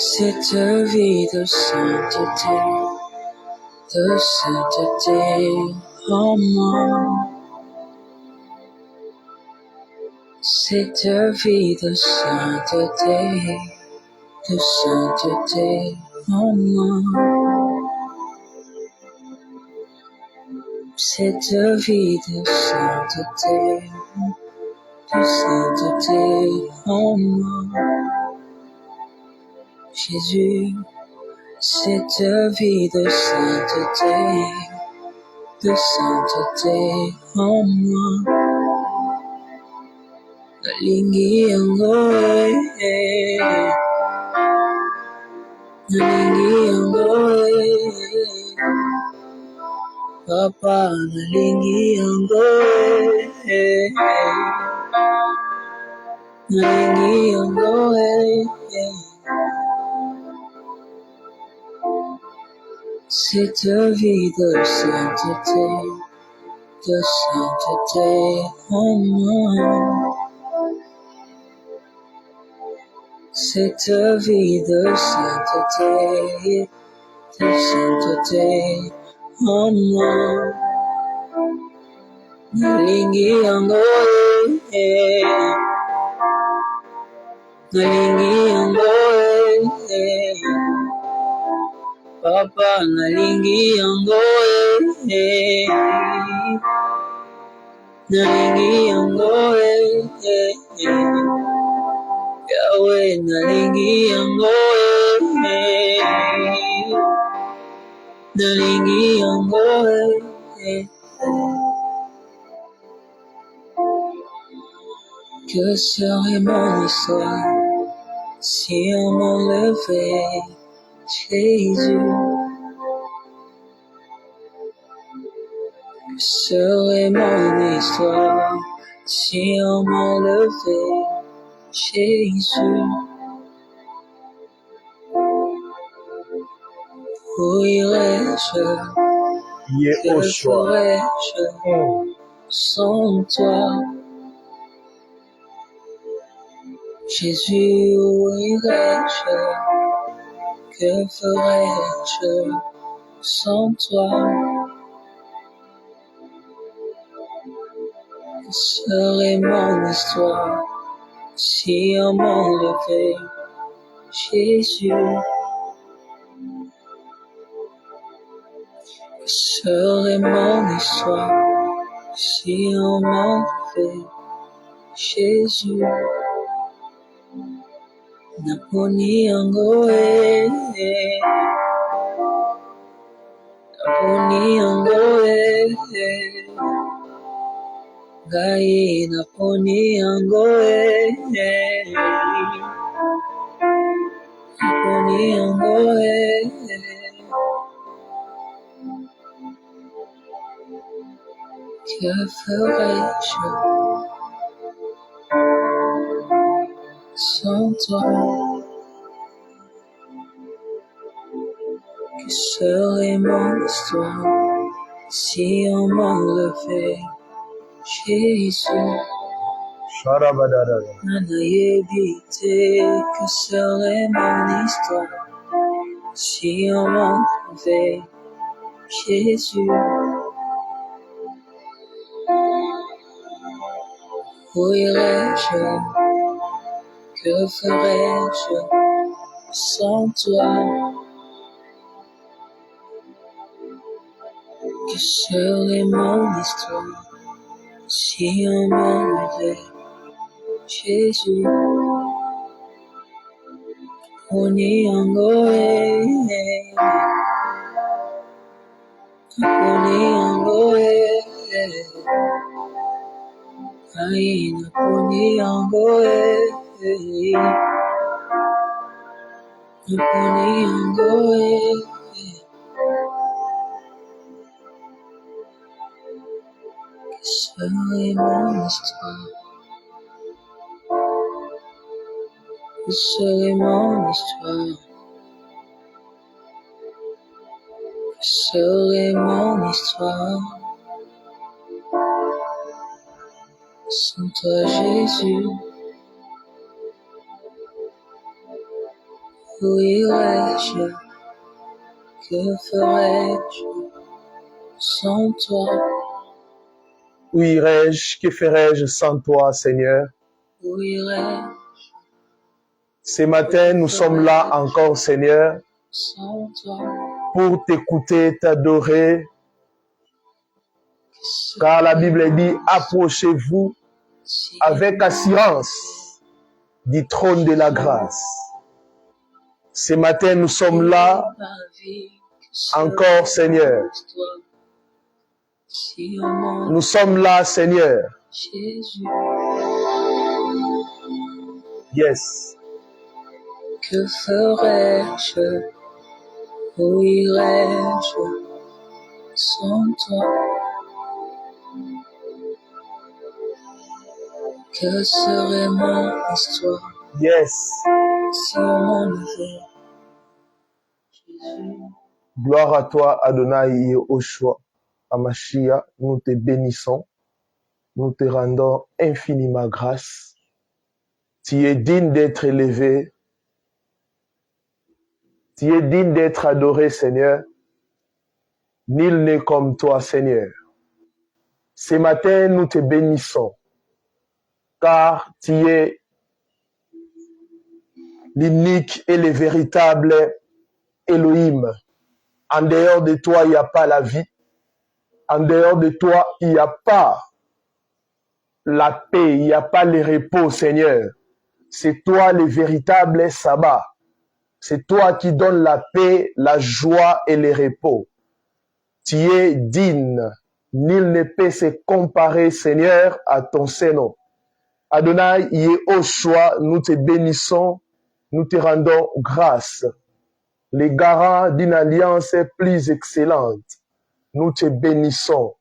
Cette vie de sainteté en moi. Cette vie de sainteté en moi. Cette vie de sainteté en moi. Jésus, cette vie de sainteté en moi. Nalingi yango Papa, nalingi yango Cette vie de sainteté en moi. Cette vie de sainteté en moi. Nalingi yango Papa, nalingi yango Yahweh, nalingi yango Que serait mon histoire si on m'enlevait Jésus? Que serait mon histoire si on m'enlevait Jésus? Où irais-je? Que ferais-je sans toi? Jésus, où irais-je? Que ferais-je sans toi? Que serait mon histoire si on m'enlevait Jésus? Que serait mon histoire si on m'enlevait Jésus? Naponi yango Gai naponi yango Que ferais-je sans toi? Que serait mon histoire si on m'enlevait Jésus? Nanaïbité, que serait mon histoire si on m'enlevait Jésus? Où irais-je? Que ferais-je sans toi? Que serait mon histoire si on m'enlevait Jésus? Naponi yango Ai naponi yango Que serait mon histoire? Que serait mon histoire? Que serait mon histoire sans toi, Jésus? Où irais-je? Que ferais-je sans toi? Où irais-je? Que ferais-je sans toi, Seigneur? Où irais-je? Ce matin, nous sommes là encore, Seigneur, sans toi? pour t'écouter, t'adorer, car la Bible dit, approchez-vous avec assurance du trône de la grâce. Ce matin, nous sommes là encore, Seigneur. Nous sommes là, Seigneur. Yes. Que ferais-je? Où irais-je sans toi? Que serait mon histoire? Yes. Si on m'enlevait Jésus. Gloire à toi, Adonai Yehoshua, Amashia, nous te bénissons, nous te rendons infiniment grâce. Tu es digne d'être élevé, tu es digne d'être adoré, Seigneur. Nul n'est comme toi, Seigneur. Ce matin, nous te bénissons, car tu es l'unique et le véritable Elohim. En dehors de toi, il n'y a pas la vie. En dehors de toi, il n'y a pas la paix, il n'y a pas le repos, Seigneur. C'est toi le véritable sabbat. C'est toi qui donnes la paix, la joie et le repos. Tu es digne. Nul ne peut se comparer, Seigneur, à ton Seigneur. Adonai, Yehoshua, nous te bénissons, nous te rendons grâce. Les garants d'une alliance plus excellente. Nous te bénissons.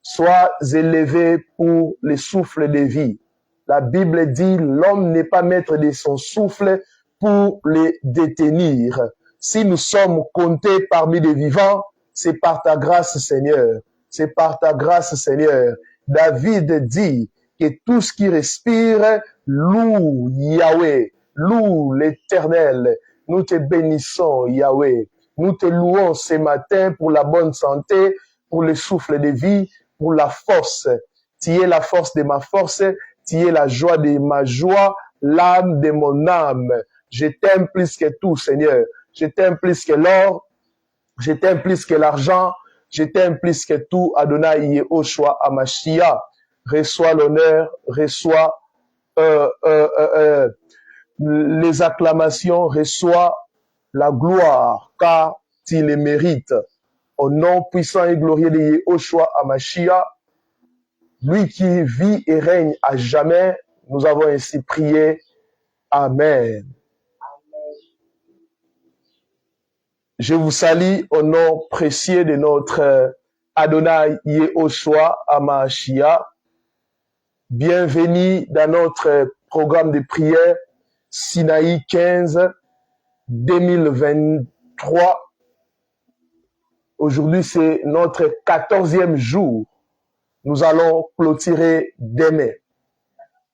Sois élevé pour le souffle de vie. La Bible dit, l'homme n'est pas maître de son souffle pour le détenir. Si nous sommes comptés parmi les vivants, c'est par ta grâce, Seigneur. C'est par ta grâce, Seigneur. David dit que tout ce qui respire loue Yahweh, loue l'Éternel. Nous te bénissons, Yahweh. Nous te louons ce matin pour la bonne santé, pour le souffle de vie, pour la force. Tu es la force de ma force, tu es la joie de ma joie, l'âme de mon âme. Je t'aime plus que tout, Seigneur. Je t'aime plus que l'or, je t'aime plus que l'argent, je t'aime plus que tout, Adonai Yehoshua Amashia. Reçois l'honneur, reçois les acclamations, reçois la gloire, car tu les mérites. Au nom puissant et glorieux de Yehoshua Amashia, lui qui vit et règne à jamais, nous avons ainsi prié. Amen. Je vous salue au nom précieux de notre Adonai Yehoshua Amashia. Bienvenue dans notre programme de prière Sinaï 15 2023. Aujourd'hui, c'est notre 14e jour. Nous allons clôturer demain.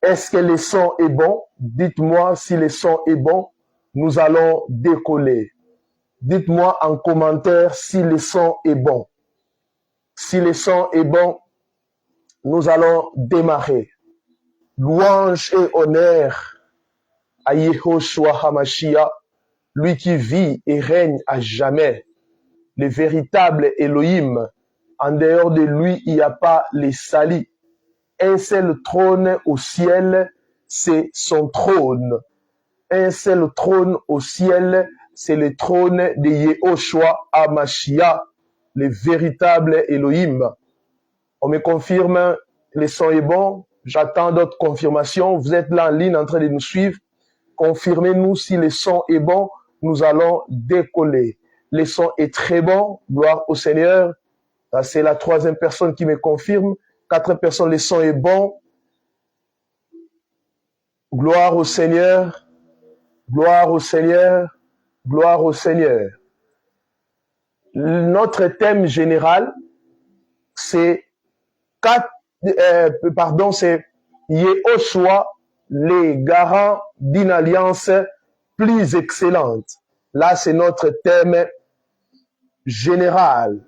Est-ce que le son est bon? Dites-moi si le son est bon. Nous allons décoller. Dites-moi en commentaire si le son est bon. Si le son est bon, nous allons démarrer. Louange et honneur à Yehoshua Hamashia, lui qui vit et règne à jamais. Le véritable Elohim. En dehors de lui, il n'y a pas les salis. Un seul trône au ciel, c'est son trône. Un seul trône au ciel, c'est le trône de Yehoshua Hamashia, le véritable Elohim. On me confirme, le son est bon. J'attends d'autres confirmations. Vous êtes là en ligne en train de nous suivre. Confirmez-nous si le son est bon. Nous allons décoller. Le son est très bon. Gloire au Seigneur. C'est la 3e personne qui me confirme. 4 personnes, le son est bon. Gloire au Seigneur. Gloire au Seigneur. Gloire au Seigneur. Notre thème général, c'est c'est Yehoshua, les garants d'une alliance plus excellente. Là, c'est notre thème général.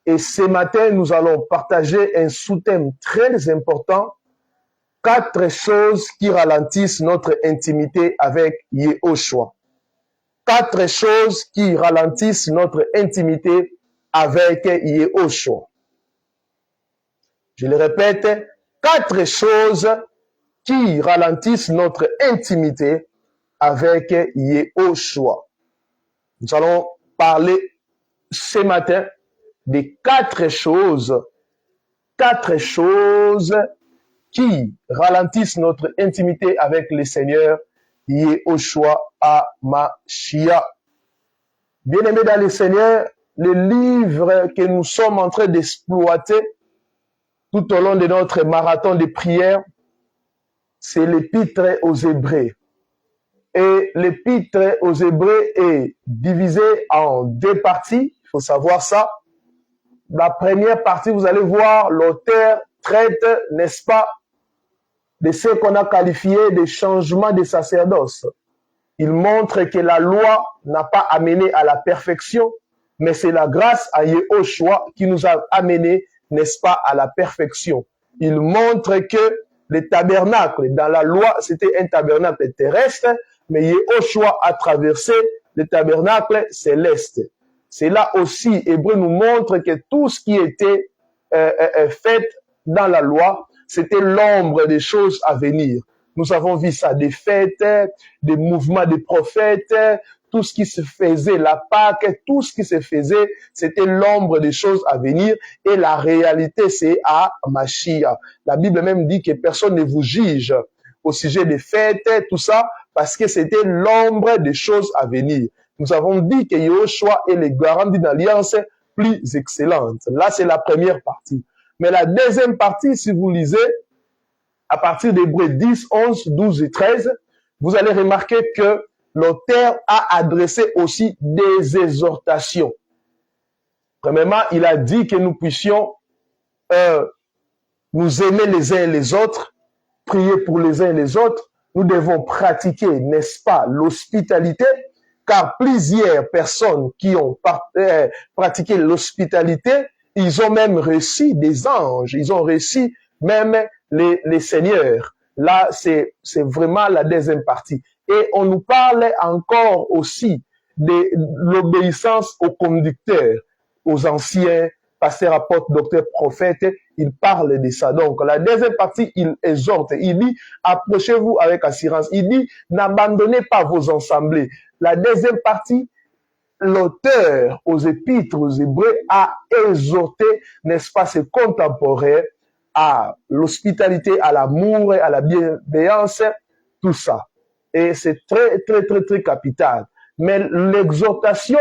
Et ce matin, nous allons partager un sous-thème très important, 4 choses qui ralentissent notre intimité avec Yehoshua. 4 choses qui ralentissent notre intimité avec Yehoshua. Je le répète, 4 choses qui ralentissent notre intimité avec Yehoshua. Nous allons parler ce matin des 4 choses qui ralentissent notre intimité avec le Seigneur Yehoshua HaMashiach. Bien-aimés dans le Seigneur, le livre que nous sommes en train d'exploiter tout au long de notre marathon de prière, c'est l'Épître aux Hébreux. Et l'Épître aux Hébreux est divisé en 2 parties, il faut savoir ça. La première partie, vous allez voir, l'auteur traite, n'est-ce pas, de ce qu'on a qualifié de changement de sacerdoce. Il montre que la loi n'a pas amené à la perfection, mais c'est la grâce à Yehoshua qui nous a amené, n'est-ce pas, à la perfection. Il montre que le tabernacle, dans la loi, c'était un tabernacle terrestre, mais Yehoshua a traversé le tabernacle céleste. C'est là aussi, Hébreu nous montre que tout ce qui était fait dans la loi, c'était l'ombre des choses à venir. Nous avons vu ça, des fêtes, des mouvements des prophètes, tout ce qui se faisait, la Pâque, tout ce qui se faisait, c'était l'ombre des choses à venir. Et la réalité, c'est à Mashiach. La Bible même dit que personne ne vous juge au sujet des fêtes, tout ça, parce que c'était l'ombre des choses à venir. Nous avons dit que Yehoshua est le garant d'une alliance plus excellente. Là, c'est la première partie. Mais la deuxième partie, si vous lisez, à partir d'Hébreux 10, 11, 12 et 13, vous allez remarquer que l'auteur a adressé aussi des exhortations. Premièrement, il a dit que nous puissions nous aimer les uns et les autres, prier pour les uns et les autres. Nous devons pratiquer, n'est-ce pas, l'hospitalité, car plusieurs personnes qui ont pratiqué l'hospitalité, ils ont même reçu des anges, ils ont reçu même les seigneurs. Là, c'est vraiment la deuxième partie. Et on nous parle encore aussi de l'obéissance aux conducteurs, aux anciens, pasteurs, apôtres, docteurs, prophètes. Il parle de ça. Donc, la deuxième partie, il exhorte. Il dit, approchez-vous avec assurance. Il dit, n'abandonnez pas vos assemblées. La deuxième partie, l'auteur aux Épîtres aux Hébreux a exhorté, n'est-ce pas, ses contemporains à l'hospitalité, à l'amour, à la bienveillance, tout ça. Et c'est très, très, très, très capital. Mais l'exhortation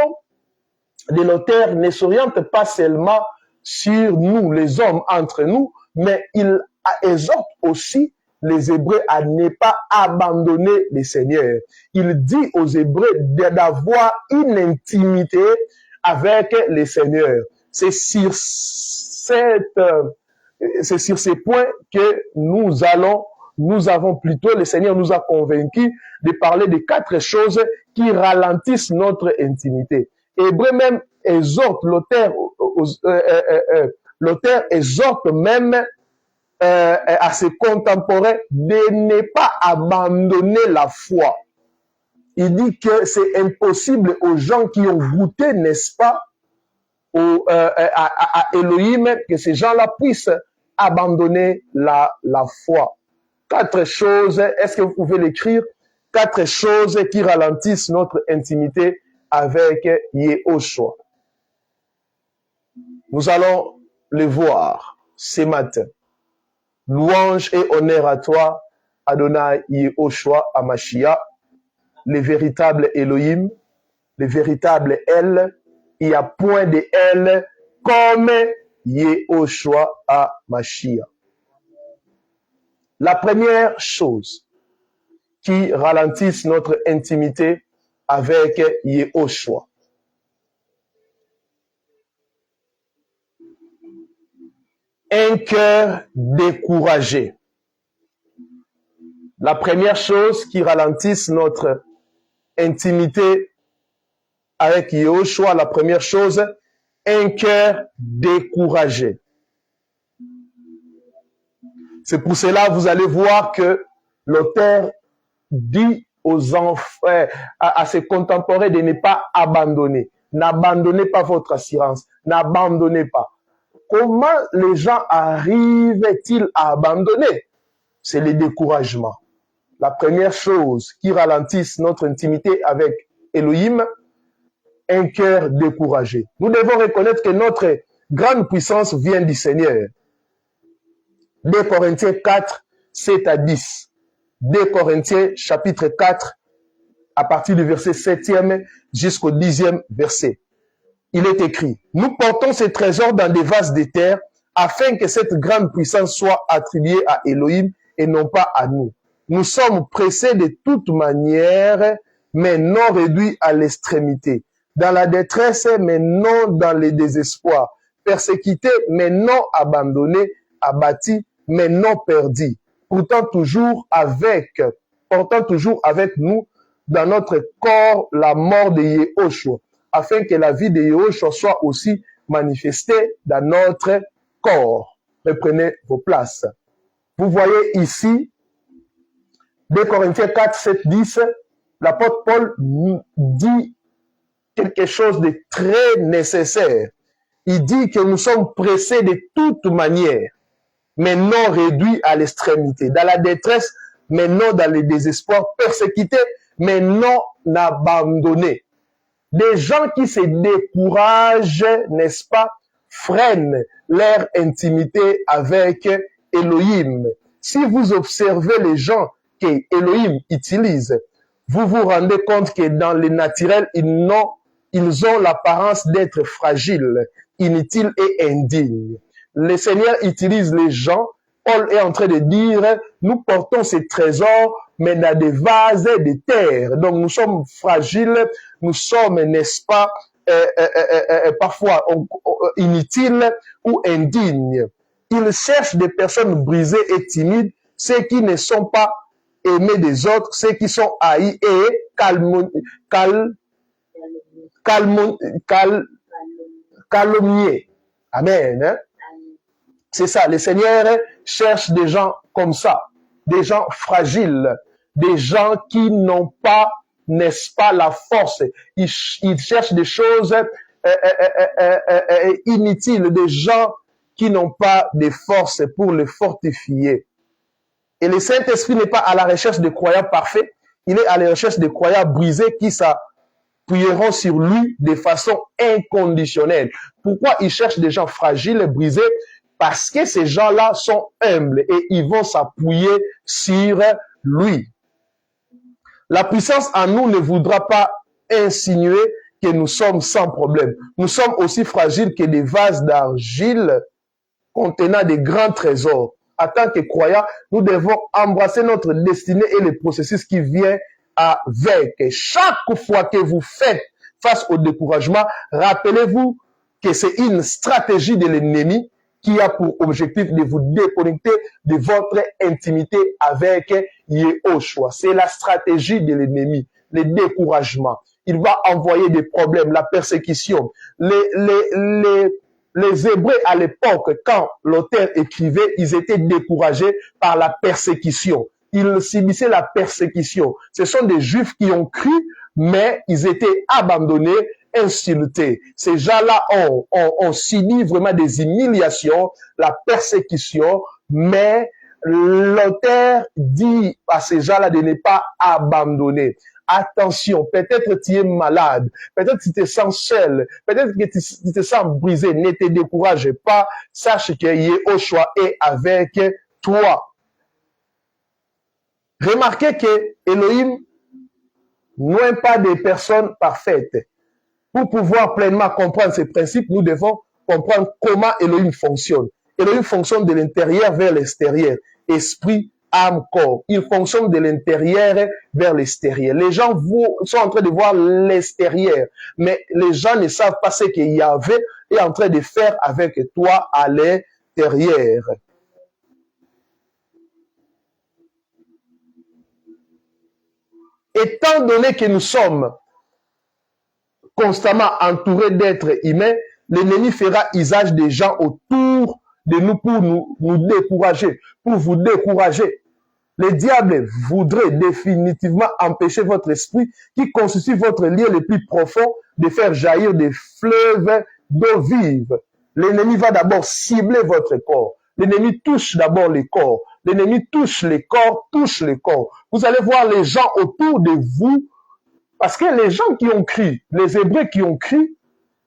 de l'auteur ne s'oriente pas seulement sur nous, les hommes entre nous, mais il exhorte aussi les Hébreux à ne pas abandonner le Seigneur. Il dit aux Hébreux d'avoir une intimité avec le Seigneur. C'est sur ces points que nous avons plutôt, le Seigneur nous a convaincus de parler de 4 choses qui ralentissent notre intimité. Hébreu même exhorte, l'auteur exhorte même à ses contemporains de ne pas abandonner la foi. Il dit que c'est impossible aux gens qui ont goûté, n'est-ce pas, à Elohim, que ces gens-là puissent abandonner la foi. 4 choses, est-ce que vous pouvez l'écrire? 4 choses qui ralentissent notre intimité avec Yehoshua. Nous allons le voir ce matin. Louange et honneur à toi, Adonai Yehoshua HaMashiach, le véritable Elohim, le véritable El. Il n'y a point de El comme Yehoshua HaMashiach. La première chose qui ralentisse notre intimité avec Yehoshua. Un cœur découragé. La première chose qui ralentisse notre intimité avec Yehoshua, la première chose, un cœur découragé. C'est pour cela, vous allez voir que l'auteur dit aux enfants, à ses contemporains de ne pas abandonner. N'abandonnez pas votre assurance. N'abandonnez pas. Comment les gens arrivent-ils à abandonner? C'est le découragement. La première chose qui ralentit notre intimité avec Elohim, un cœur découragé. Nous devons reconnaître que notre grande puissance vient du Seigneur. 2 Corinthiens 4, 7 à 10. 2 Corinthiens chapitre 4, à partir du verset 7e jusqu'au 10e verset. Il est écrit, nous portons ces trésors dans des vases de terre afin que cette grande puissance soit attribuée à Elohim et non pas à nous. Nous sommes pressés de toute manière, mais non réduits à l'extrémité. Dans la détresse, mais non dans le désespoir. Persécutés, mais non abandonnés. Abattus, mais non perdus. Portant toujours avec nous dans notre corps la mort de Yehoshua, afin que la vie de Yehoshua soit aussi manifestée dans notre corps. Reprenez vos places. Vous voyez ici, 2 Corinthiens 4, 7, 10, l'apôtre Paul dit quelque chose de très nécessaire. Il dit que nous sommes pressés de toute manière, mais non réduits à l'extrémité. Dans la détresse, mais non dans le désespoir. Persécutés, mais non abandonnés. Des gens qui se découragent, n'est-ce pas, freinent leur intimité avec Elohim. Si vous observez les gens que Elohim utilise, vous vous rendez compte que dans le naturel, ils ont l'apparence d'être fragiles, inutiles et indignes. Le Seigneur utilise les gens. Paul est en train de dire, nous portons ces trésors, mais dans des vases de terre. Donc nous sommes fragiles, nous sommes, n'est-ce pas, parfois inutiles ou indignes. Ils cherchent des personnes brisées et timides, ceux qui ne sont pas aimés des autres, ceux qui sont haïs et calomniés. Amen. Hein? C'est ça, le Seigneur cherche des gens comme ça, des gens fragiles, des gens qui n'ont pas, n'est-ce pas, la force. Ils cherchent des choses inutiles, des gens qui n'ont pas de force pour les fortifier. Et le Saint-Esprit n'est pas à la recherche de croyants parfaits, il est à la recherche de croyants brisés qui s'appuieront sur lui de façon inconditionnelle. Pourquoi il cherche des gens fragiles, brisés? Parce que ces gens-là sont humbles et ils vont s'appuyer sur lui. La puissance en nous ne voudra pas insinuer que nous sommes sans problème. Nous sommes aussi fragiles que des vases d'argile contenant des grands trésors. En tant que croyants, nous devons embrasser notre destinée et le processus qui vient avec. Chaque fois que vous faites face au découragement, rappelez-vous que c'est une stratégie de l'ennemi qui a pour objectif de vous déconnecter de votre intimité avec Yehoshua. C'est la stratégie de l'ennemi, le découragement. Il va envoyer des problèmes, la persécution. Les Hébreux à l'époque, quand l'auteur écrivait, ils étaient découragés par la persécution. Ils subissaient la persécution. Ce sont des Juifs qui ont cru, mais ils étaient abandonnés, insultés. Ces gens-là ont subi vraiment des humiliations, la persécution, mais l'auteur dit à ces gens-là de ne pas abandonner. Attention, peut-être tu es malade, peut-être tu te sens seul, peut-être que tu te sens brisé, ne te décourage pas, sache que Yehoshua est avec toi. Remarquez que Elohim n'aime pas des personnes parfaites. Pour pouvoir pleinement comprendre ces principes, nous devons comprendre comment Elohim fonctionne. Elohim fonctionne de l'intérieur vers l'extérieur. Esprit, âme, corps. Il fonctionne de l'intérieur vers l'extérieur. Les gens sont en train de voir l'extérieur, mais les gens ne savent pas ce qu'il y avait est en train de faire avec toi à l'intérieur. Étant donné que nous sommes constamment entourés d'êtres humains, l'ennemi fera usage des gens autour de nous pour nous décourager, pour vous décourager. Le diable voudrait définitivement empêcher votre esprit, qui constitue votre lien le plus profond, de faire jaillir des fleuves d'eau vive. L'ennemi va d'abord cibler votre corps. L'ennemi touche d'abord les corps. L'ennemi touche les corps, touche les corps. Vous allez voir les gens autour de vous, parce que les gens qui ont crié, les Hébreux qui ont crié,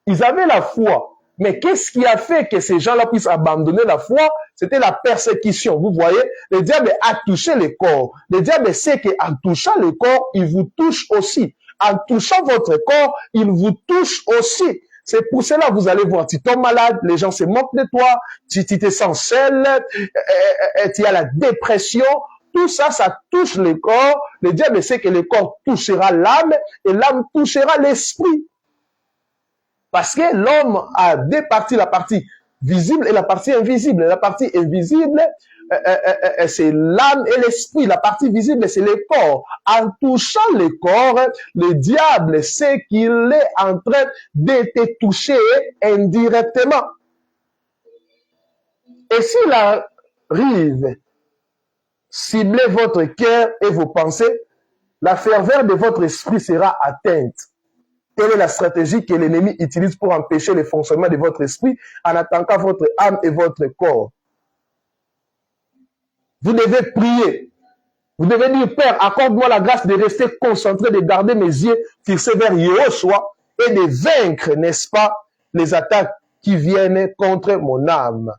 ils avaient la foi. Mais qu'est-ce qui a fait que ces gens-là puissent abandonner la foi? C'était la persécution. Vous voyez, le diable a touché les corps. Le diable sait qu'en touchant le corps, il vous touche aussi. En touchant votre corps, il vous touche aussi. C'est pour cela que vous allez voir, tu tombes malade, les gens se moquent de toi, tu te sens seul, tu as la dépression. Tout ça, ça touche le corps. Le diable sait que le corps touchera l'âme et l'âme touchera l'esprit. Parce que l'homme a deux parties, la partie visible et la partie invisible. La partie invisible, c'est l'âme et l'esprit. La partie visible, c'est le corps. En touchant le corps, le diable sait qu'il est en train de te toucher indirectement. Et s'il arrive cibler votre cœur et vos pensées, la ferveur de votre esprit sera atteinte. Quelle est la stratégie que l'ennemi utilise pour empêcher le fonctionnement de votre esprit en attaquant votre âme et votre corps? Vous devez prier. Vous devez dire, Père, accorde-moi la grâce de rester concentré, de garder mes yeux fixés vers Yehoshua et de vaincre, n'est-ce pas, les attaques qui viennent contre mon âme.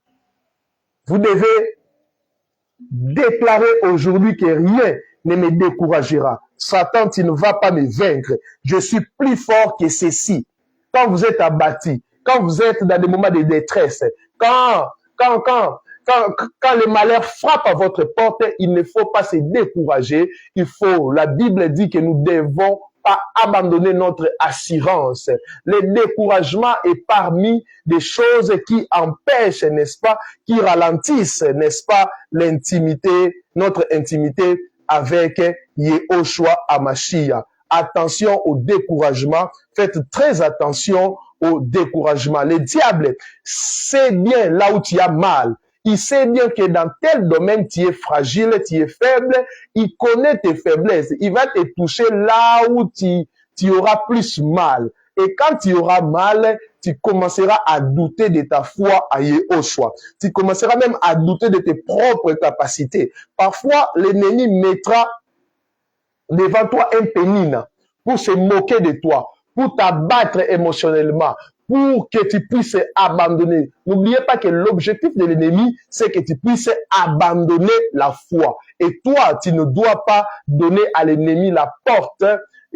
Vous devez déclarer aujourd'hui que rien ne me découragera. Satan, tu ne vas pas me vaincre. Je suis plus fort que ceci. Quand vous êtes abattu, quand vous êtes dans des moments de détresse, quand le malheur frappe à votre porte, il ne faut pas se décourager. La Bible dit que nous devons pas abandonner notre assurance. Le découragement est parmi des choses qui empêchent, n'est-ce pas, qui ralentissent, n'est-ce pas, notre intimité avec Yehoshua HaMashiach. Attention au découragement. Faites très attention au découragement. Le diable sait bien là où tu as mal. Il sait bien que dans tel domaine, tu es fragile, tu es faible. Il connaît tes faiblesses. Il va te toucher là où tu auras plus mal. Et quand tu auras mal, tu commenceras à douter de ta foi à Yehoshua. Tu commenceras même à douter de tes propres capacités. Parfois, l'ennemi mettra devant toi un pénine pour se moquer de toi, pour t'abattre émotionnellement, pour que tu puisses abandonner. N'oubliez pas que l'objectif de l'ennemi, c'est que tu puisses abandonner la foi. Et toi, tu ne dois pas donner à l'ennemi la porte,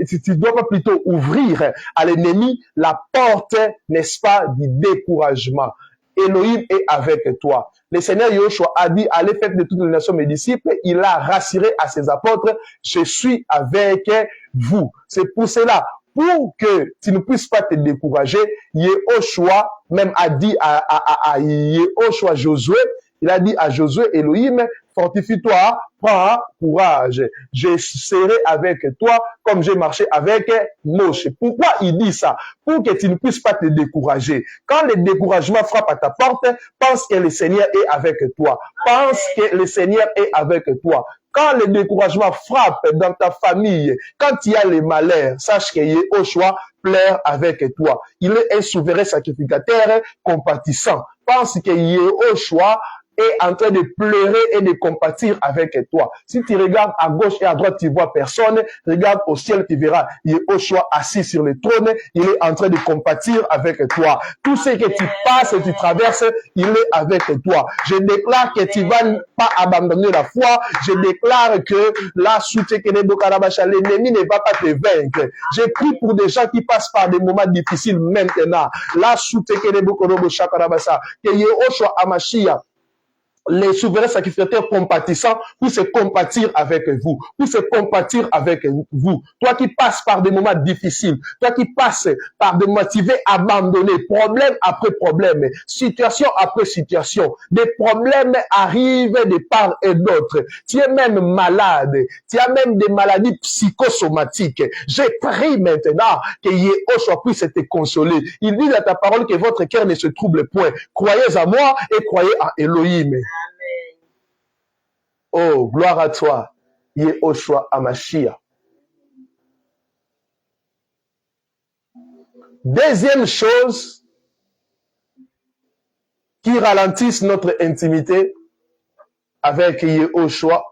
tu dois pas plutôt ouvrir à l'ennemi la porte, n'est-ce pas, du découragement. Elohim est avec toi. Le Seigneur Yehoshua a dit, allez faire de toutes les nations mes disciples. Il a rassuré à ses apôtres, je suis avec vous. C'est pour cela, pour que tu ne puisses pas te décourager, Yehoshua même a dit à Yehoshua Josué, il a dit à Josué, Elohim, fortifie-toi, prends courage. Je serai avec toi comme j'ai marché avec Moshe. Pourquoi il dit ça? Pour que tu ne puisses pas te décourager. Quand le découragement frappe à ta porte, pense que le Seigneur est avec toi. Pense que le Seigneur est avec toi. Quand le découragement frappe dans ta famille, quand il y a les malheurs, sache que Yehoshua pleure avec toi. Il est un souverain sacrificateur compatissant. Pense que Yehoshua est en train de pleurer et de compatir avec toi. Si tu regardes à gauche et à droite, tu vois personne. Regarde au ciel, tu verras Yehoshua assis sur le trône. Il est en train de compatir avec toi. Tout ce que tu passes et tu traverses, il est avec toi. Je déclare que tu vas pas abandonner la foi. Je déclare que l'ennemi ne va pas te vaincre. Je prie pour des gens qui passent par des moments difficiles maintenant. Que Yehoshua HaMashiach les souverains sacrificateurs compatissants pour se compatir avec vous, pour se compatir avec vous. Toi qui passes par des moments difficiles, toi qui passes par des motivés abandonnés, problème après problème, situation après situation, des problèmes arrivent de part et d'autre. Tu es même malade, tu as même des maladies psychosomatiques. Je prie maintenant que Yéhoshua puisse te consoler. Il dit dans ta parole que votre cœur ne se trouble point. Croyez à moi et croyez en Elohim. Oh, gloire à toi, Yéhoshua Hamashiach. Deuxième chose qui ralentisse notre intimité avec Yéhoshua.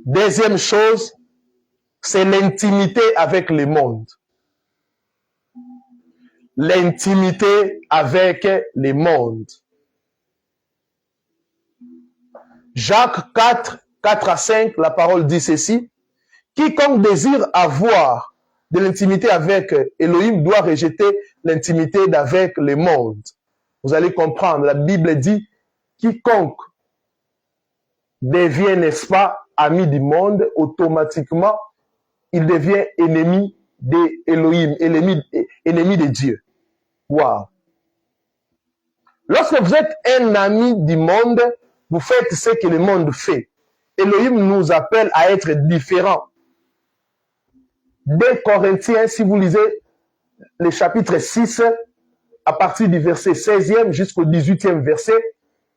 Deuxième chose, c'est l'intimité avec le monde. L'intimité avec le monde. Jacques 4, 4 à 5, la parole dit ceci. Quiconque désire avoir de l'intimité avec Elohim doit rejeter l'intimité avec le monde. Vous allez comprendre, la Bible dit, quiconque devient, n'est-ce pas, ami du monde, automatiquement, il devient ennemi d'Elohim, ennemi de Dieu. Wow. Lorsque vous êtes un ami du monde, vous faites ce que le monde fait. Elohim nous appelle à être différents. 2 Corinthiens, si vous lisez le chapitre 6, à partir du verset 16e jusqu'au 18e verset,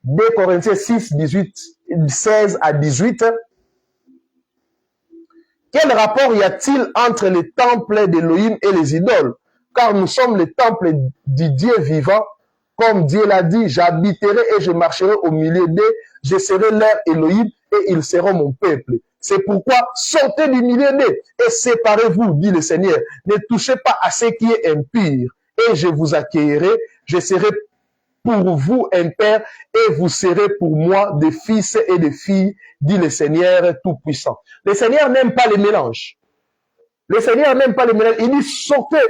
2 Corinthiens 6, 16 à 18, quel rapport y a-t-il entre les temples d'Elohim et les idoles? Car nous sommes les temples du Dieu vivant. Comme Dieu l'a dit, j'habiterai et je marcherai au milieu d'eux, je serai leur Elohim et ils seront mon peuple. C'est pourquoi sortez du milieu d'eux et séparez-vous, dit le Seigneur. Ne touchez pas à ce qui est impur et je vous accueillerai. Je serai pour vous un père et vous serez pour moi des fils et des filles, dit le Seigneur Tout-Puissant. Le Seigneur n'aime pas les mélanges. Le Seigneur n'aime pas les mélanges. Il dit sortez,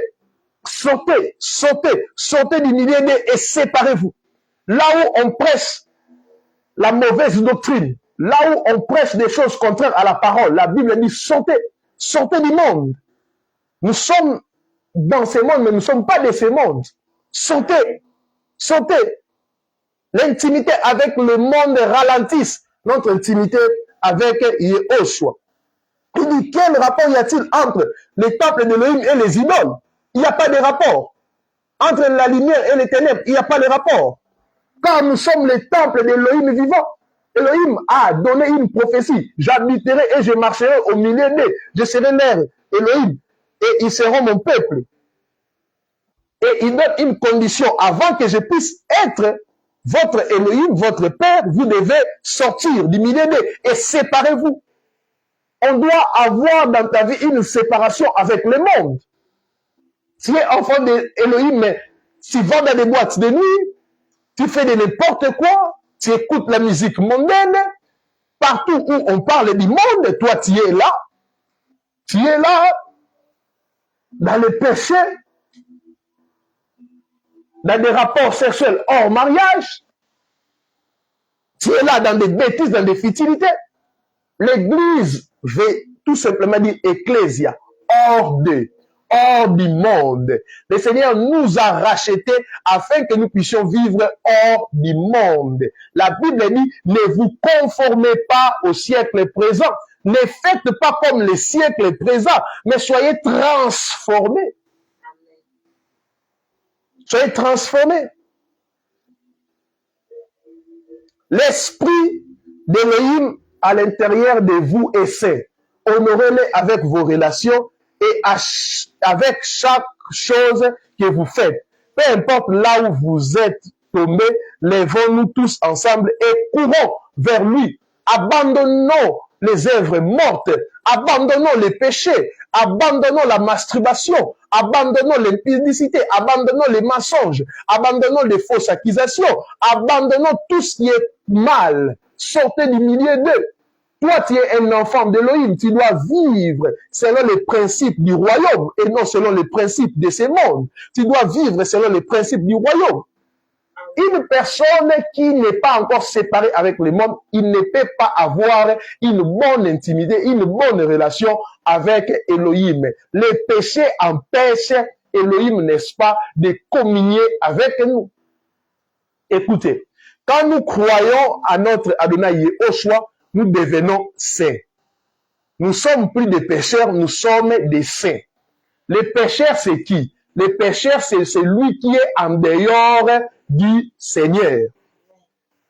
sortez, sortez, sortez du milieu d'eux et séparez-vous. Là où on prêche la mauvaise doctrine, là où on prêche des choses contraires à la parole, la Bible dit sortez, sortez du monde. Nous sommes dans ce monde, mais nous ne sommes pas de ce monde. Sortez. Sortez. L'intimité avec le monde ralentisse notre intimité avec Yéhoshua. Il dit, quel rapport y a-t-il entre les temples d'Elohim et les idoles? Il n'y a pas de rapport. Entre la lumière et les ténèbres, il n'y a pas de rapport. Car nous sommes les temples d'Elohim vivant. Elohim a donné une prophétie. J'habiterai et je marcherai au milieu d'eux. Je serai leur Elohim et ils seront mon peuple. Et il donne une condition. Avant que je puisse être votre Elohim, votre Père, vous devez sortir du milieu d'eux et séparez-vous. On doit avoir dans ta vie une séparation avec le monde. Tu es enfant d'Elohim, mais tu vas dans des boîtes de nuit, tu fais de n'importe quoi, tu écoutes la musique mondaine, partout où on parle du monde, toi tu es là, dans le péché, dans des rapports sexuels hors mariage, tu es là dans des bêtises, dans des futilités. L'église, je vais tout simplement dire ecclésia, hors du monde. Le Seigneur nous a rachetés afin que nous puissions vivre hors du monde. La Bible dit, ne vous conformez pas au siècle présent. Ne faites pas comme les siècles présents, mais soyez transformés. Soyez transformés. L'esprit d'Elohim à l'intérieur de vous est saint. Honorez-le avec vos relations et avec chaque chose que vous faites. Peu importe là où vous êtes tombés, lèvons-nous tous ensemble et courons vers lui. Abandonnons les œuvres mortes, abandonnons les péchés, abandonnons la masturbation, abandonnons l'impudicité, abandonnons les mensonges, abandonnons les fausses accusations, abandonnons tout ce qui est mal. Sortez du milieu d'eux. Toi, tu es un enfant d'Elohim, tu dois vivre selon les principes du royaume et non selon les principes de ce monde. Tu dois vivre selon les principes du royaume. une personne qui n'est pas encore séparée avec le monde, il ne peut pas avoir une bonne intimité, une bonne relation avec Elohim. Les péchés empêchent Elohim, n'est-ce pas, de communier avec nous. Écoutez, quand nous croyons à notre Adonai Yehoshua, nous devenons saints. Nous sommes plus des pécheurs, nous sommes des saints. Les pécheurs, c'est qui? Les pécheurs, c'est celui qui est en dehors du Seigneur.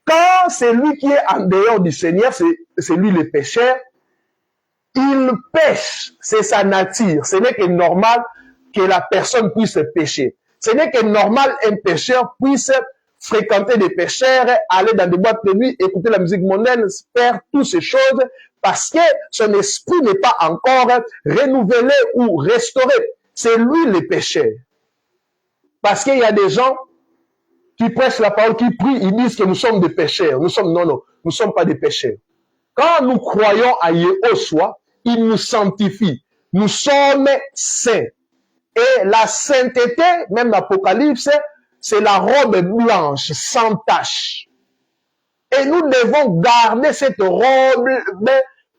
Quand c'est lui qui est en dehors du Seigneur, c'est lui le pécheur, il pêche, c'est sa nature. Ce n'est que normal que la personne puisse pécher. Ce n'est que normal un pécheur puisse fréquenter des pécheurs, aller dans des boîtes de nuit, écouter la musique mondaine, faire toutes ces choses, parce que son esprit n'est pas encore renouvelé ou restauré. C'est lui le pécheur. Parce qu'il y a des gens qui prêchent la parole, qui prient, ils disent que nous sommes des pécheurs. Non, nous ne sommes pas des pécheurs. Quand nous croyons à Yehoshua, il nous sanctifie. Nous sommes saints. Et la sainteté, même l'Apocalypse, c'est la robe blanche, sans tache. Et nous devons garder cette robe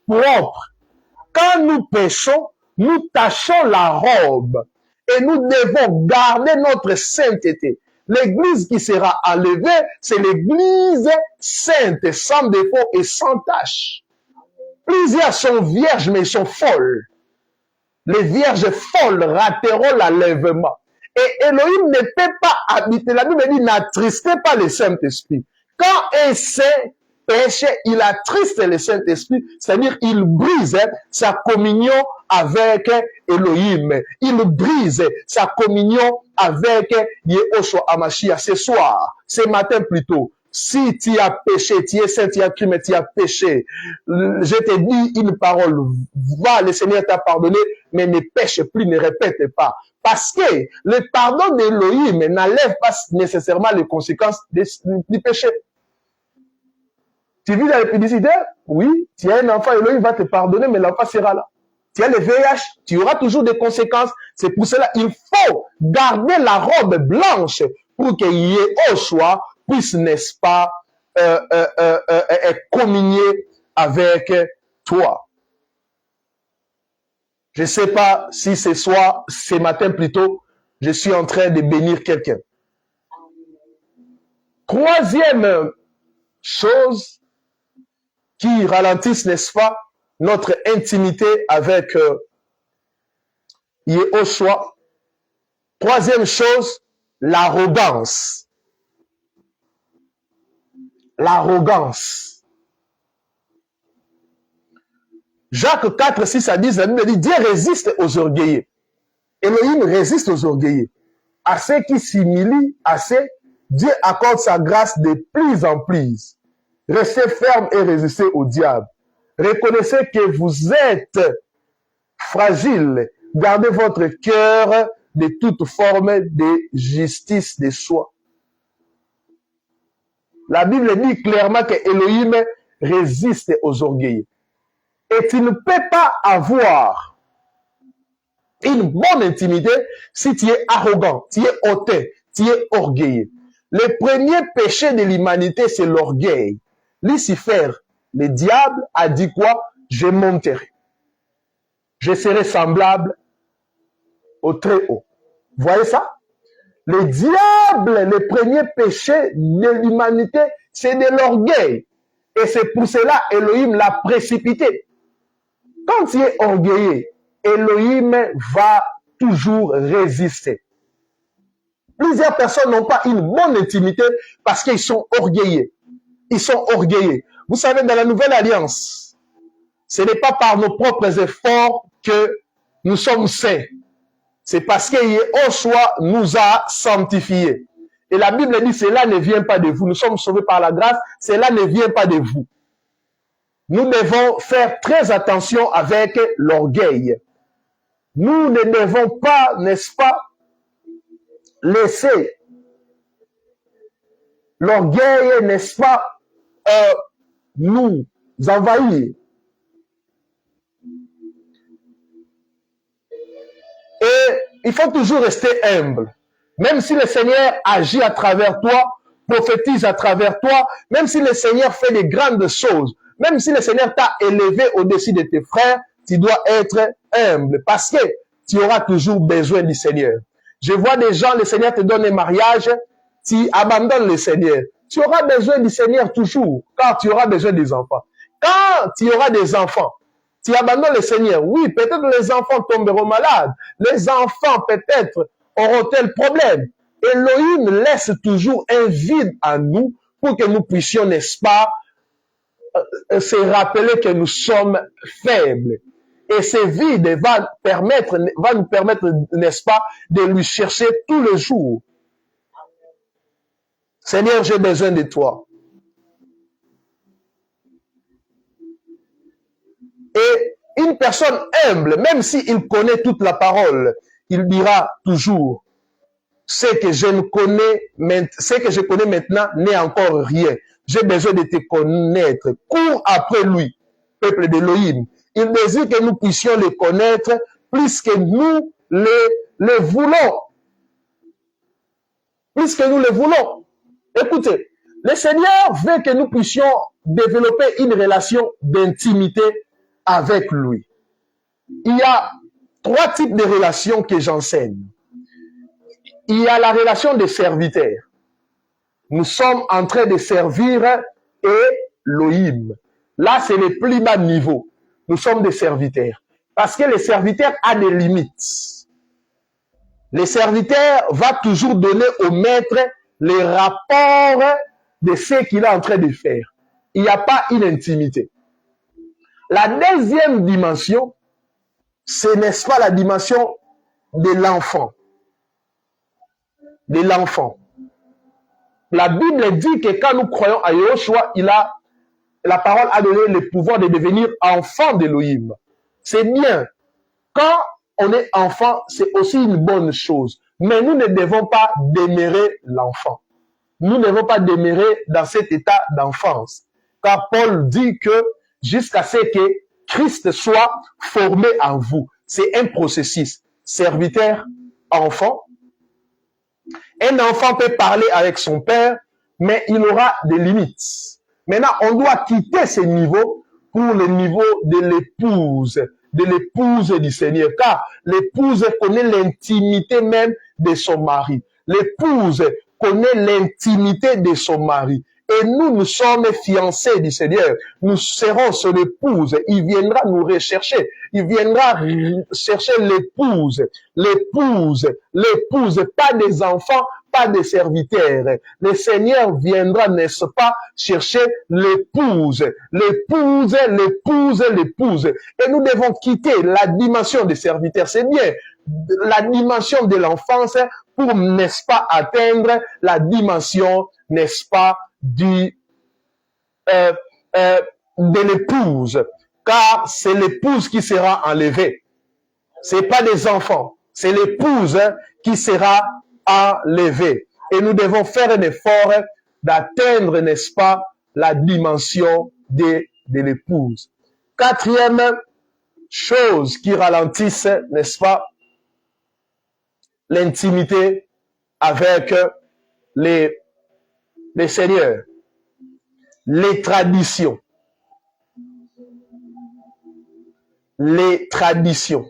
propre. Quand nous péchons, nous tachons la robe. Et nous devons garder notre sainteté. L'église qui sera enlevée, c'est l'église sainte, sans défaut et sans tache. Plusieurs sont vierges, mais ils sont folles. Les vierges folles rateront l'enlèvement. Et Elohim ne peut pas habiter. La Bible dit, n'attristez pas le Saint-Esprit. Quand un saint pêche, il attriste le Saint-Esprit, c'est-à-dire il brise sa communion avec Elohim. Il brise sa communion avec Yehoshua Hamashiach ce soir, ce matin plutôt. Si tu as péché, tu es saint, tu as crime, tu as péché, je te dis une parole, va, le Seigneur t'a pardonné, mais ne pêche plus, ne répète pas. Parce que le pardon d'Elohim n'enlève pas nécessairement les conséquences du péché. Tu vis dans la publicité? Oui, tu as un enfant, Elohim va te pardonner, mais l'enfant sera là. Tu as le VIH, tu auras toujours des conséquences. C'est pour cela qu'il faut garder la robe blanche pour que Yehoshua puisse, n'est-ce pas, communier avec toi. Je ne sais pas si ce soir, ce matin plutôt, je suis en train de bénir quelqu'un. Troisième chose qui ralentisse, n'est-ce pas, notre intimité avec Yehoshua. Troisième chose, l'arrogance. L'arrogance. Jacques 4, 6 à 10, la Bible dit, Dieu résiste aux orgueilleux. Elohim résiste aux orgueilleux. À ceux qui s'humilient, à ceux, Dieu accorde sa grâce de plus en plus. Restez ferme et résistez au diable. Reconnaissez que vous êtes fragile. Gardez votre cœur de toute forme de justice de soi. La Bible dit clairement que Elohim résiste aux orgueilleux. Et tu ne peux pas avoir une bonne intimité si tu es arrogant, tu es hautain, tu es orgueilleux. Le premier péché de l'humanité, c'est l'orgueil. Lucifer, le diable, a dit quoi? Je monterai. Je serai semblable au Très-Haut. Vous voyez ça? Le diable, le premier péché de l'humanité, c'est de l'orgueil. Et c'est pour cela Elohim l'a précipité. Quand tu es orgueilleux, Elohim va toujours résister. Plusieurs personnes n'ont pas une bonne intimité parce qu'ils sont orgueilleux. Ils sont orgueilleux. Vous savez, dans la nouvelle alliance, ce n'est pas par nos propres efforts que nous sommes saints. C'est parce que Yehoshua nous a sanctifiés. Et la Bible dit, cela ne vient pas de vous. Nous sommes sauvés par la grâce, cela ne vient pas de vous. Nous devons faire très attention avec l'orgueil. Nous ne devons pas, n'est-ce pas, laisser l'orgueil, n'est-ce pas, nous envahir. Et il faut toujours rester humble. Même si le Seigneur agit à travers toi, prophétise à travers toi, même si le Seigneur fait des grandes choses, même si le Seigneur t'a élevé au-dessus de tes frères, tu dois être humble parce que tu auras toujours besoin du Seigneur. Je vois des gens, le Seigneur te donne un mariage, tu abandonnes le Seigneur. Tu auras besoin du Seigneur toujours, car tu auras besoin des enfants. Quand tu auras des enfants, tu abandonnes le Seigneur. Oui, peut-être les enfants tomberont malades. Les enfants, peut-être, auront-elles problème. Elohim laisse toujours un vide en nous pour que nous puissions, n'est-ce pas, se rappeler que nous sommes faibles. Et ce vide va nous permettre, n'est-ce pas, de lui chercher tous les jours. Seigneur, j'ai besoin de toi. Et une personne humble, même s'il connaît toute la parole, il dira toujours, ce que je connais maintenant n'est encore rien. J'ai besoin de te connaître. Cours après lui, peuple d'Élohim. Il désire que nous puissions le connaître plus que nous le voulons. Plus que nous le voulons. Écoutez, le Seigneur veut que nous puissions développer une relation d'intimité avec lui. Il y a 3 types de relations que j'enseigne. Il y a la relation des serviteurs. Nous sommes en train de servir Elohim. Là, c'est le plus bas niveau. Nous sommes des serviteurs. Parce que le serviteur a des limites. Le serviteur va toujours donner au maître les rapports de ce qu'il est en train de faire. Il n'y a pas une intimité. La deuxième dimension, ce n'est pas la dimension de l'enfant. De l'enfant. La Bible dit que quand nous croyons à Yahushua, la parole a donné le pouvoir de devenir enfant d'Élohim. C'est bien. Quand on est enfant, c'est aussi une bonne chose. Mais nous ne devons pas demeurer l'enfant. Nous ne devons pas demeurer dans cet état d'enfance. Car Paul dit que jusqu'à ce que Christ soit formé en vous. C'est un processus. Serviteur, enfant. Un enfant peut parler avec son père, mais il aura des limites. Maintenant, on doit quitter ce niveau pour le niveau de l'épouse du Seigneur, car l'épouse connaît l'intimité même de son mari. L'épouse connaît l'intimité de son mari. Et nous sommes fiancés du Seigneur. Nous serons son épouse. Il viendra nous rechercher. Il viendra chercher l'épouse. L'épouse. L'épouse. Pas des enfants, pas des serviteurs. Le Seigneur viendra, n'est-ce pas, chercher l'épouse. L'épouse, l'épouse, l'épouse. Et nous devons quitter la dimension des serviteurs. C'est bien. La dimension de l'enfance pour, n'est-ce pas, atteindre la dimension, n'est-ce pas, de l'épouse, car c'est l'épouse qui sera enlevée. C'est pas des enfants, c'est l'épouse qui sera enlevée. Et nous devons faire un effort d'atteindre, n'est-ce pas, la dimension de l'épouse. 4e chose qui ralentisse, n'est-ce pas, l'intimité avec les Seigneurs, les traditions. Les traditions.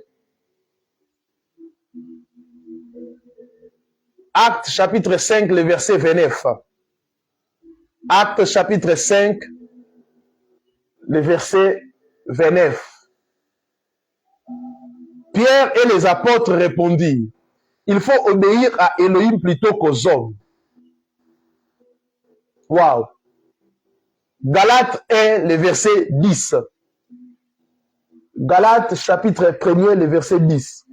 Actes chapitre 5, le verset 29. Actes chapitre 5, le verset 29. Pierre et les apôtres répondirent, il faut obéir à Elohim plutôt qu'aux hommes. Wow. Galates 1, le verset 10. Galates chapitre 1er, le verset 10.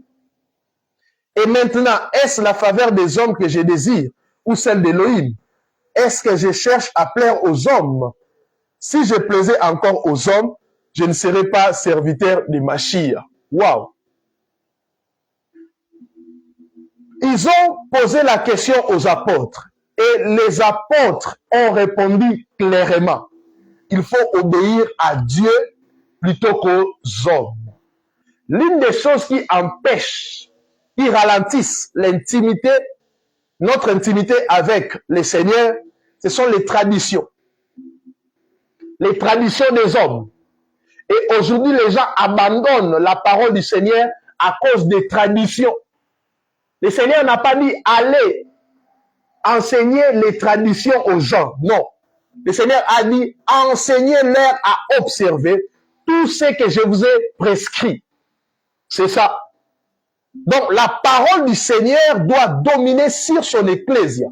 Et maintenant, est-ce la faveur des hommes que je désire ou celle d'Elohim? Est-ce que je cherche à plaire aux hommes? Si je plaisais encore aux hommes, je ne serais pas serviteur de Mashiach. Wow. Ils ont posé la question aux apôtres. Et les apôtres ont répondu clairement. Il faut obéir à Dieu plutôt qu'aux hommes. L'une des choses qui empêche, qui ralentissent l'intimité, notre intimité avec le Seigneur, ce sont les traditions des hommes. Et aujourd'hui, les gens abandonnent la parole du Seigneur à cause des traditions. Le Seigneur n'a pas dit allez enseigner les traditions aux gens. Non. Le Seigneur a dit enseignez-leur à observer tout ce que je vous ai prescrit. C'est ça. Donc, la parole du Seigneur doit dominer sur son ecclésia.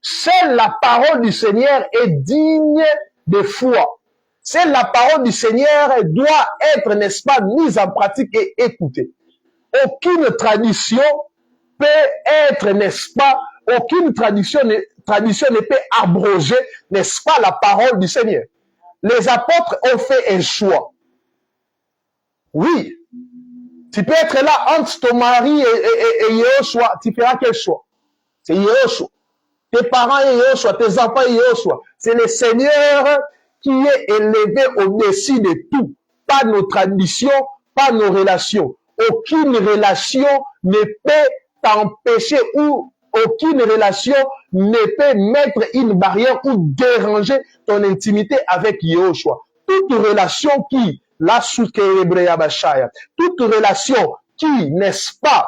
Seule la parole du Seigneur est digne de foi. Seule la parole du Seigneur doit être, n'est-ce pas, mise en pratique et écoutée. Aucune tradition peut être, n'est-ce pas, aucune tradition ne peut abroger, n'est-ce pas, la parole du Seigneur. Les apôtres ont fait un choix. Oui. Tu peux être là entre ton mari et Yehoshua. Tu feras quel choix? C'est Yehoshua. Tes parents et Yehoshua, tes enfants et Yehoshua. C'est le Seigneur qui est élevé au-dessus de tout. Pas nos traditions, pas nos relations. Aucune relation ne peut t'empêcher ou aucune relation ne peut mettre une barrière ou déranger ton intimité avec Yehoshua. Toute relation qui toute relation qui, n'est-ce pas,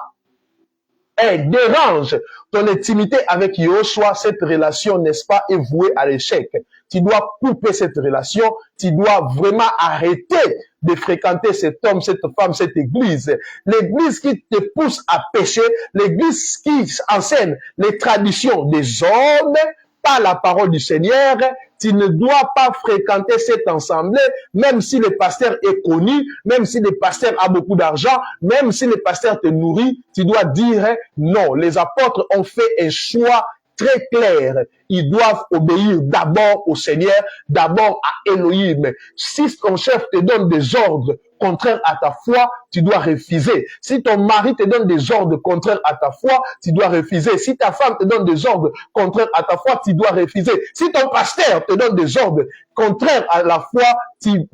dérange ton intimité avec Yehoshua, cette relation, n'est-ce pas, est vouée à l'échec. Tu dois couper cette relation, tu dois vraiment arrêter de fréquenter cet homme, cette femme, cette église. L'église qui te pousse à pécher, l'église qui enseigne les traditions des hommes, pas la parole du Seigneur. Tu ne dois pas fréquenter cette assemblée, même si le pasteur est connu, même si le pasteur a beaucoup d'argent, même si le pasteur te nourrit, tu dois dire non. Les apôtres ont fait un choix très clair. Ils doivent obéir d'abord au Seigneur, d'abord à Elohim. Si ton chef te donne des ordres contraires à ta foi, tu dois refuser. Si ton mari te donne des ordres contraires à ta foi, tu dois refuser. Si ta femme te donne des ordres contraires à ta foi, tu dois refuser. Si ton pasteur te donne des ordres contraires à la foi, tu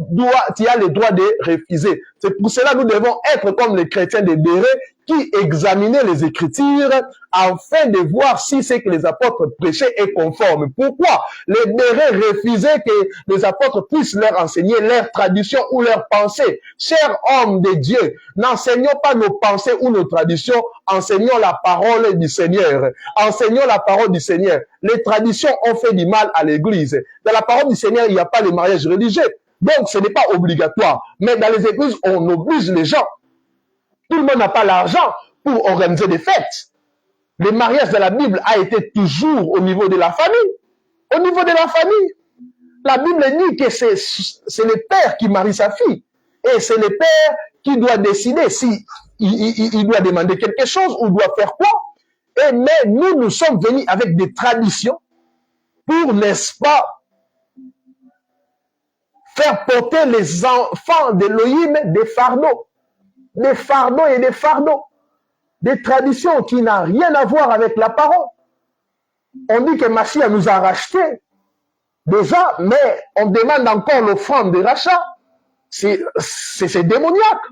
as le droit de refuser. C'est pour cela que nous devons être comme les chrétiens de Béret qui examinaient les Écritures afin de voir si ce que les apôtres prêchaient est conforme. Pourquoi les Béret refusaient que les apôtres puissent leur enseigner leurs traditions ou leurs pensées? Chers hommes de Dieu, n'enseignons pas nos pensées ou nos traditions, enseignons la parole du Seigneur. Enseignons la parole du Seigneur. Les traditions ont fait du mal à l'Église. Dans la parole du Seigneur, il n'y a pas le mariage religieux. Donc, ce n'est pas obligatoire. Mais dans les églises, on oblige les gens. Tout le monde n'a pas l'argent pour organiser des fêtes. Le mariage de la Bible a été toujours au niveau de la famille. Au niveau de la famille. La Bible dit que c'est le père qui marie sa fille. Et c'est le père qui doit décider si il doit demander quelque chose ou doit faire quoi. Mais nous sommes venus avec des traditions pour, n'est-ce pas, faire porter les enfants d'Elohim des fardeaux et des fardeaux, des traditions qui n'ont rien à voir avec la parole. On dit que Mashiach nous a rachetés déjà, mais on demande encore l'offrande de rachat. C'est démoniaque.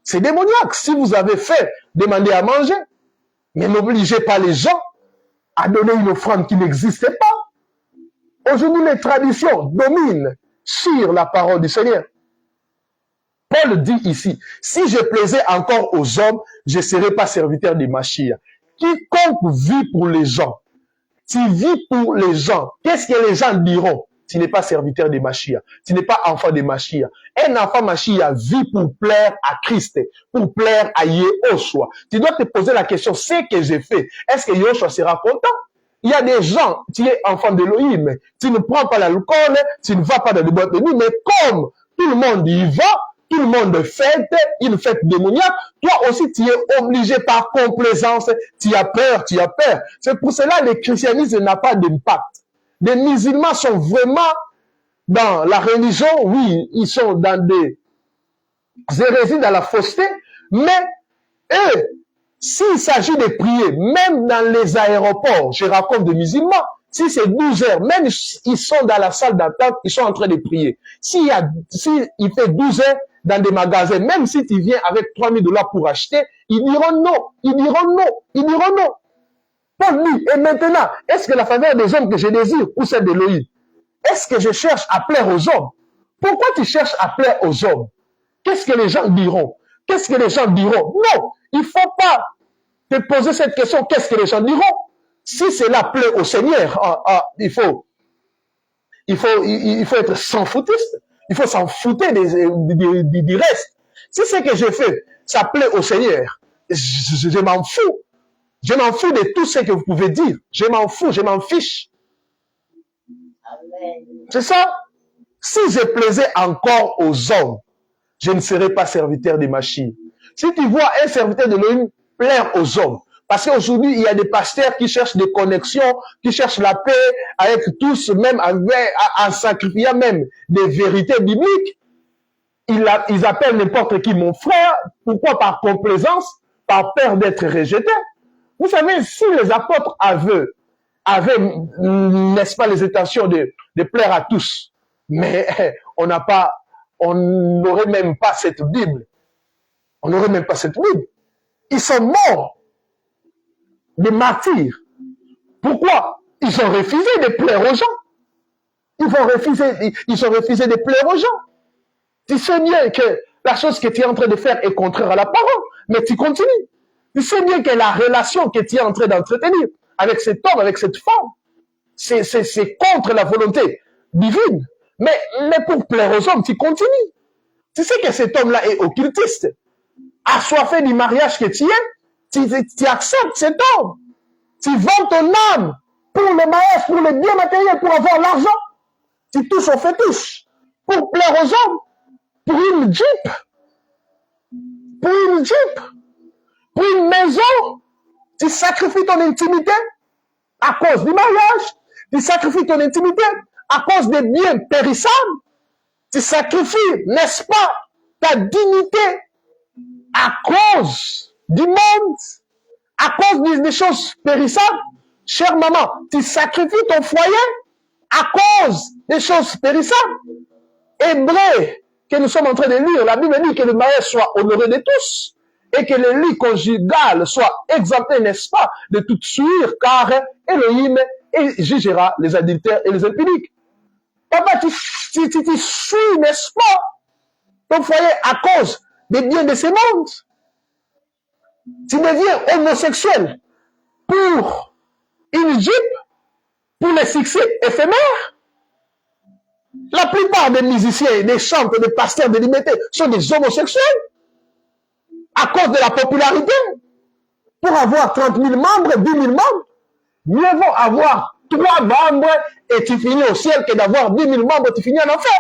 C'est démoniaque. Si vous avez fait, demandez à manger, mais n'obligez pas les gens à donner une offrande qui n'existait pas. Aujourd'hui, les traditions dominent sur la parole du Seigneur. Paul dit ici, si je plaisais encore aux hommes, je ne serais pas serviteur de Mashiach. Quiconque vit pour les gens, tu vis pour les gens. Qu'est-ce que les gens diront? Tu n'es pas serviteur de Mashiach. Tu n'es pas enfant de Mashiach. Un enfant Mashiach vit pour plaire à Christ, pour plaire à Yehoshua. Tu dois te poser la question, ce que j'ai fait, est-ce que Yehoshua sera content? Il y a des gens, tu es enfant d'Elohim, tu ne prends pas l'alcool, tu ne vas pas dans les boîtes de nuit, mais comme tout le monde y va, tout le monde fête, une fête démoniaque, toi aussi tu es obligé par complaisance, tu as peur. C'est pour cela que le christianisme n'a pas d'impact. Les musulmans sont vraiment dans la religion, oui, ils sont dans des hérésies, dans la fausseté, mais eux, s'il s'agit de prier, même dans les aéroports, je raconte des musulmans, si c'est 12 heures, même ils sont dans la salle d'attente, ils sont en train de prier. S'il fait 12 heures dans des magasins, même si tu viens avec $3000 pour acheter, ils diront non, ils diront non, ils diront non. Paul dit, et maintenant, est-ce que la faveur des hommes que je désire ou celle d'Élohim? Est-ce que je cherche à plaire aux hommes? Pourquoi tu cherches à plaire aux hommes? Qu'est-ce que les gens diront? Qu'est-ce que les gens diront? Non, il ne faut pas te poser cette question, qu'est-ce que les gens diront? Si cela plaît au Seigneur, il faut être sans foutiste. Il faut s'en foutre du reste. Si ce que je fais, ça plaît au Seigneur, je m'en fous. Je m'en fous de tout ce que vous pouvez dire. Je m'en fous, je m'en fiche. C'est ça. Si je plaisais encore aux hommes, je ne serais pas serviteur des machines. Si tu vois un serviteur de l'Élohim plaire aux hommes, parce qu'aujourd'hui, il y a des pasteurs qui cherchent des connexions, qui cherchent la paix avec tous, même en sacrifiant même des vérités bibliques. Ils appellent n'importe qui mon frère. Pourquoi? Par complaisance, par peur d'être rejeté. Vous savez, si les apôtres avaient, n'est-ce pas, les intentions de plaire à tous, mais on n'aurait même pas cette Bible. On n'aurait même pas cette Bible. Ils sont morts. Des martyrs. Pourquoi? Ils ont refusé de plaire aux gens. Ils ont refusé de plaire aux gens. Tu sais bien que la chose que tu es en train de faire est contraire à la parole, mais tu continues. Tu sais bien que la relation que tu es en train d'entretenir avec cet homme, avec cette femme, c'est contre la volonté divine. Mais pour plaire aux hommes, tu continues. Tu sais que cet homme-là est occultiste. Assoiffé du mariage que tu es, tu acceptes cet homme. Tu vends ton âme pour le mariage, pour le bien matériel, pour avoir l'argent. Tu touches au fétiche pour plaire aux hommes, pour une Jeep, pour une maison. Tu sacrifies ton intimité à cause du mariage. Tu sacrifies ton intimité à cause des biens périssables. Tu sacrifies, n'est-ce pas, ta dignité à cause du monde, à cause des choses périssables. Chère maman, tu sacrifies ton foyer à cause des choses périssables. Hébreu, que nous sommes en train de lire, la Bible dit que le mariage soit honoré de tous et que le lit conjugal soit exempté, n'est-ce pas, de toute souillure, car Elohim jugera les adultères et les impudiques. Papa, tu suis, n'est-ce pas, ton foyer à cause des biens de ce monde. Tu deviens homosexuel pour une Jeep, pour les succès éphémères. La plupart des musiciens, des chanteurs, des pasteurs, des libertés sont des homosexuels à cause de la popularité. Pour avoir 30 000 membres, 10 000 membres, mieux vaut avoir 3 membres et tu finis au ciel que d'avoir 10 000 membres et tu finis en enfer.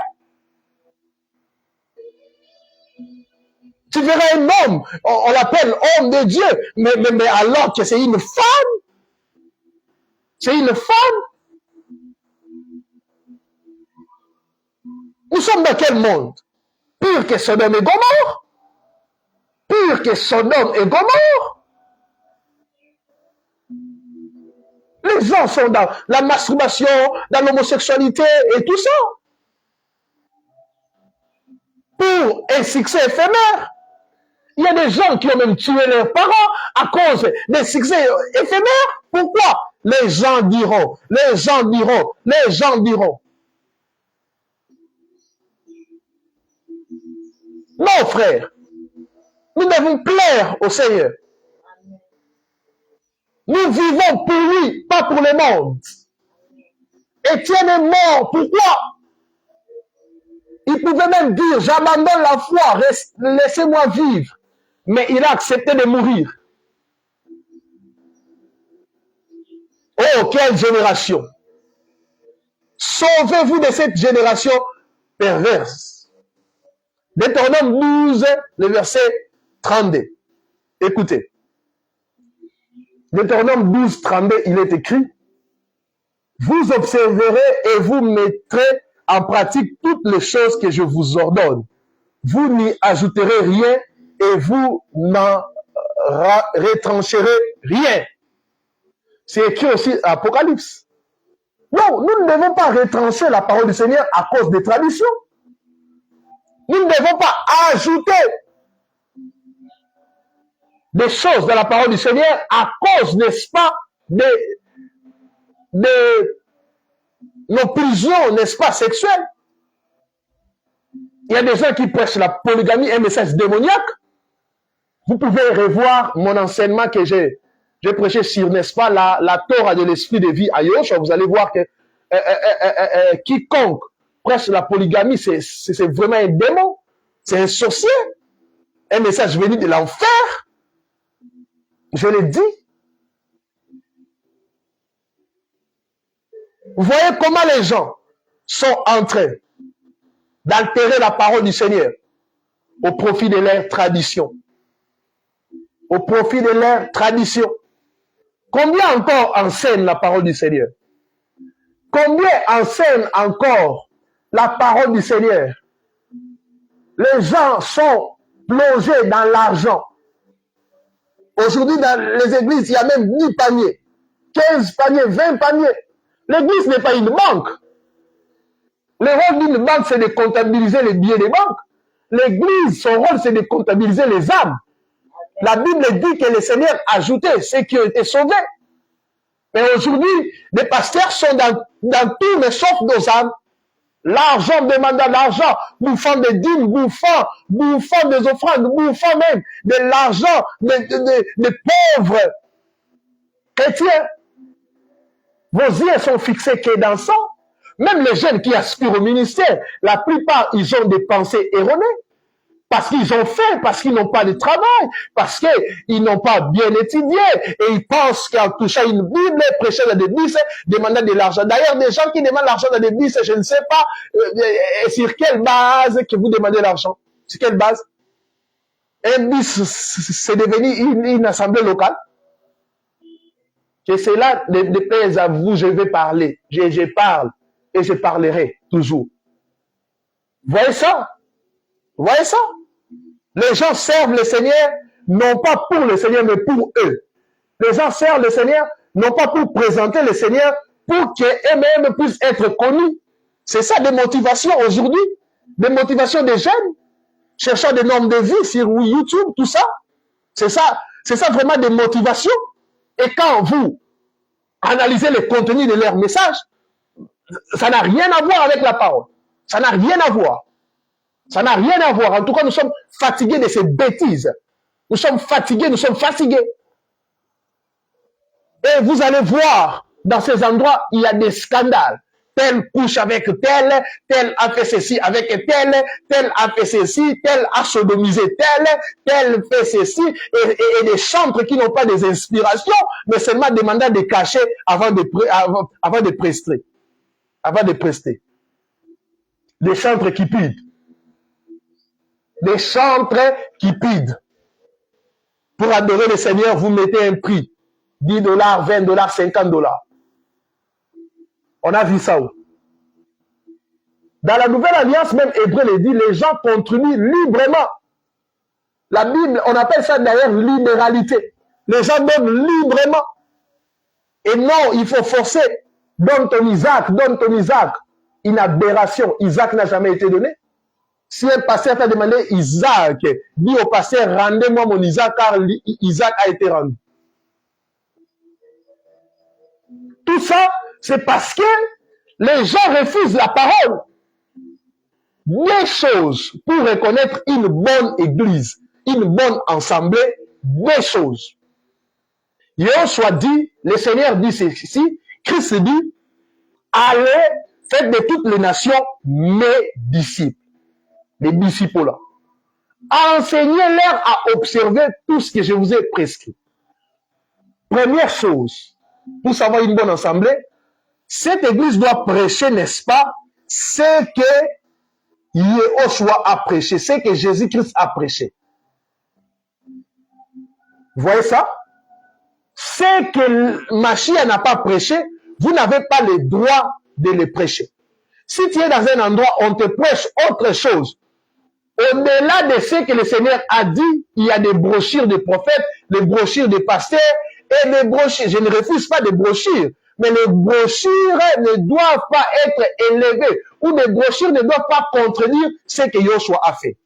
Tu verras un homme, on l'appelle homme de Dieu, mais alors que c'est une femme. C'est une femme. Nous sommes dans quel monde? Pire que Sodome et Gomorrhe. Pire que Sodome et Gomorrhe. Les gens sont dans la masturbation, dans l'homosexualité et tout ça. Pour un succès éphémère. Il y a des gens qui ont même tué leurs parents à cause des succès éphémères. Pourquoi? Les gens diront, les gens diront, les gens diront. Non, frère. Nous devons plaire au Seigneur. Nous vivons pour lui, pas pour le monde. Étienne est mort. Pourquoi? Il pouvait même dire, j'abandonne la foi, laissez-moi vivre. Mais il a accepté de mourir. Oh, quelle génération! Sauvez-vous de cette génération perverse. Deutéronome 12, le verset 32. Écoutez. Deutéronome 12, 32, il est écrit, vous observerez et vous mettrez en pratique toutes les choses que je vous ordonne. Vous n'y ajouterez rien et vous n'en retrancherez rien. C'est écrit aussi à Apocalypse. Non, nous ne devons pas retrancher la parole du Seigneur à cause des traditions. Nous ne devons pas ajouter des choses dans la parole du Seigneur à cause, n'est-ce pas, de nos prisons, n'est-ce pas, sexuelles. Il y a des gens qui prêchent la polygamie, un message démoniaque. Vous pouvez revoir mon enseignement que j'ai prêché sur, n'est-ce pas, la Torah de l'esprit de vie à Yoshua. Vous allez voir que quiconque prêche la polygamie, c'est vraiment un démon. C'est un sorcier. Un message venu de l'enfer. Je l'ai dit. Vous voyez comment les gens sont en train d'altérer la parole du Seigneur au profit de leur tradition. Au profit de leur tradition. Combien encore enseigne la parole du Seigneur? Combien enseigne encore la parole du Seigneur? Les gens sont plongés dans l'argent. Aujourd'hui, dans les églises, il y a même 10 paniers, 15 paniers, 20 paniers. L'église n'est pas une banque. Le rôle d'une banque, c'est de comptabiliser les billets des banques. L'église, son rôle, c'est de comptabiliser les âmes. La Bible dit que le Seigneur a ajouté ceux qui ont été sauvés. Mais aujourd'hui, les pasteurs sont dans tout, mais sauf nos âmes. L'argent, demandant l'argent, bouffant des dîmes, bouffant des offrandes, bouffant même de l'argent des pauvres chrétiens. Vos yeux sont fixés que dans ça. Même les jeunes qui aspirent au ministère, la plupart, ils ont des pensées erronées. Parce qu'ils ont faim, parce qu'ils n'ont pas de travail, parce qu'ils n'ont pas bien étudié. Et ils pensent qu'en touchant une Bible, prêchant dans des bus, demandant de l'argent. D'ailleurs, des gens qui demandent l'argent dans des bus, je ne sais pas sur quelle base que vous demandez l'argent. Sur quelle base? Un bus, c'est devenu une assemblée locale. Et c'est là, de paix à vous, je vais parler. Je parle et je parlerai toujours. Vous voyez ça? Vous voyez ça? Les gens servent le Seigneur, non pas pour le Seigneur, mais pour eux. Les gens servent le Seigneur, non pas pour présenter le Seigneur, pour qu'eux-mêmes puissent être connus. C'est ça des motivations aujourd'hui. Des motivations des jeunes, cherchant des normes de vie sur YouTube, tout ça. C'est ça vraiment des motivations. Et quand vous analysez le contenu de leur message, ça n'a rien à voir avec la parole. Ça n'a rien à voir. Ça n'a rien à voir. En tout cas, nous sommes fatigués de ces bêtises. Nous sommes fatigués. Et vous allez voir, dans ces endroits, il y a des scandales. Tel couche avec tel a fait ceci avec tel a fait ceci, tel a sodomisé tel fait ceci, et des chantres qui n'ont pas des inspirations, mais seulement demandant des cachets avant de prester. Avant de prester. Des chantres qui pident. Des chantres qui pident. Pour adorer le Seigneur, vous mettez un prix. $10, $20, $50. On a vu ça où? Dans la Nouvelle Alliance, même Hébreu le dit, les gens contribuent librement. La Bible, on appelle ça d'ailleurs libéralité. Les gens donnent librement. Et non, il faut forcer. Donne ton Isaac. Une aberration. Isaac n'a jamais été donné. Si un pasteur t'a demandé Isaac, dis au pasteur, rendez-moi mon Isaac, car Isaac a été rendu. Tout ça, c'est parce que les gens refusent la parole. Deux choses pour reconnaître une bonne église, une bonne assemblée, deux choses. Yoshua dit, le Seigneur dit ceci, Christ dit, allez, faites de toutes les nations mes disciples. Les disciples là. Enseignez-leur à observer tout ce que je vous ai prescrit. Première chose, pour savoir une bonne assemblée, cette église doit prêcher, n'est-ce pas, ce que Yoshua a prêché, ce que Jésus-Christ a prêché. Vous voyez ça? Ce que Mashiach n'a pas prêché, vous n'avez pas le droit de le prêcher. Si tu es dans un endroit où on te prêche autre chose, au-delà de ce que le Seigneur a dit, il y a des brochures de prophètes, des brochures de pasteurs et des brochures. Je ne refuse pas des brochures, mais les brochures ne doivent pas être élevées ou les brochures ne doivent pas contredire ce que Yoshua a fait.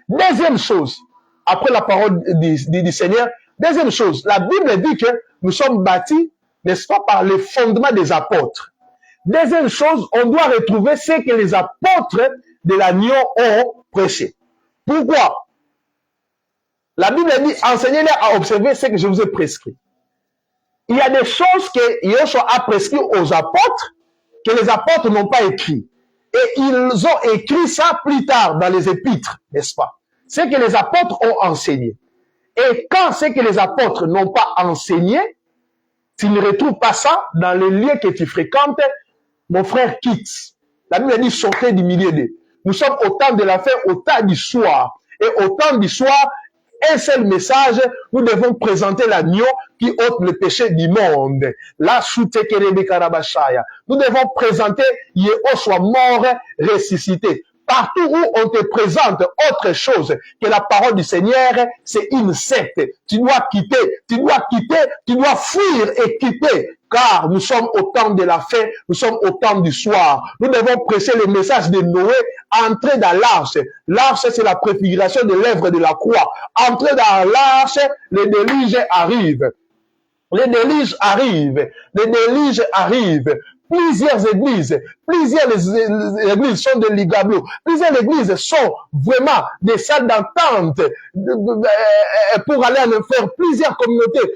Deuxième chose, après la parole du Seigneur, Deuxième chose, la Bible dit que nous sommes bâtis, n'est-ce pas, par les fondements des apôtres. Deuxième chose, on doit retrouver ce que les apôtres de l'agneau ont prêché. Pourquoi? La Bible dit, enseignez-les à observer ce que je vous ai prescrit. Il y a des choses que Yoshua a prescrit aux apôtres que les apôtres n'ont pas écrit. Et ils ont écrit ça plus tard dans les épîtres, n'est-ce pas? Ce que les apôtres ont enseigné. Et quand ce que les apôtres n'ont pas enseigné, tu ne retrouves pas ça dans les lieux que tu fréquentes, mon frère quitte. La Bible dit sortez du milieu d'eux. Nous sommes au temps de la fin, au temps du soir. Et au temps du soir, un seul message, nous devons présenter l'agneau qui ôte le péché du monde. La nous devons présenter Yehoshua mort, ressuscité. Partout où on te présente autre chose que la parole du Seigneur, c'est une secte. Tu dois quitter, tu dois fuir et quitter. Car nous sommes au temps de la fin, nous sommes au temps du soir. Nous devons prêcher le message de Noé, entrer dans l'arche. L'arche, c'est la préfiguration de l'œuvre de la croix. Entrer dans l'arche, le déluge arrive. Le déluge arrive. Le déluge arrive. Plusieurs églises sont des ligablos. Plusieurs églises sont vraiment des salles d'entente pour aller en enfer. Plusieurs communautés,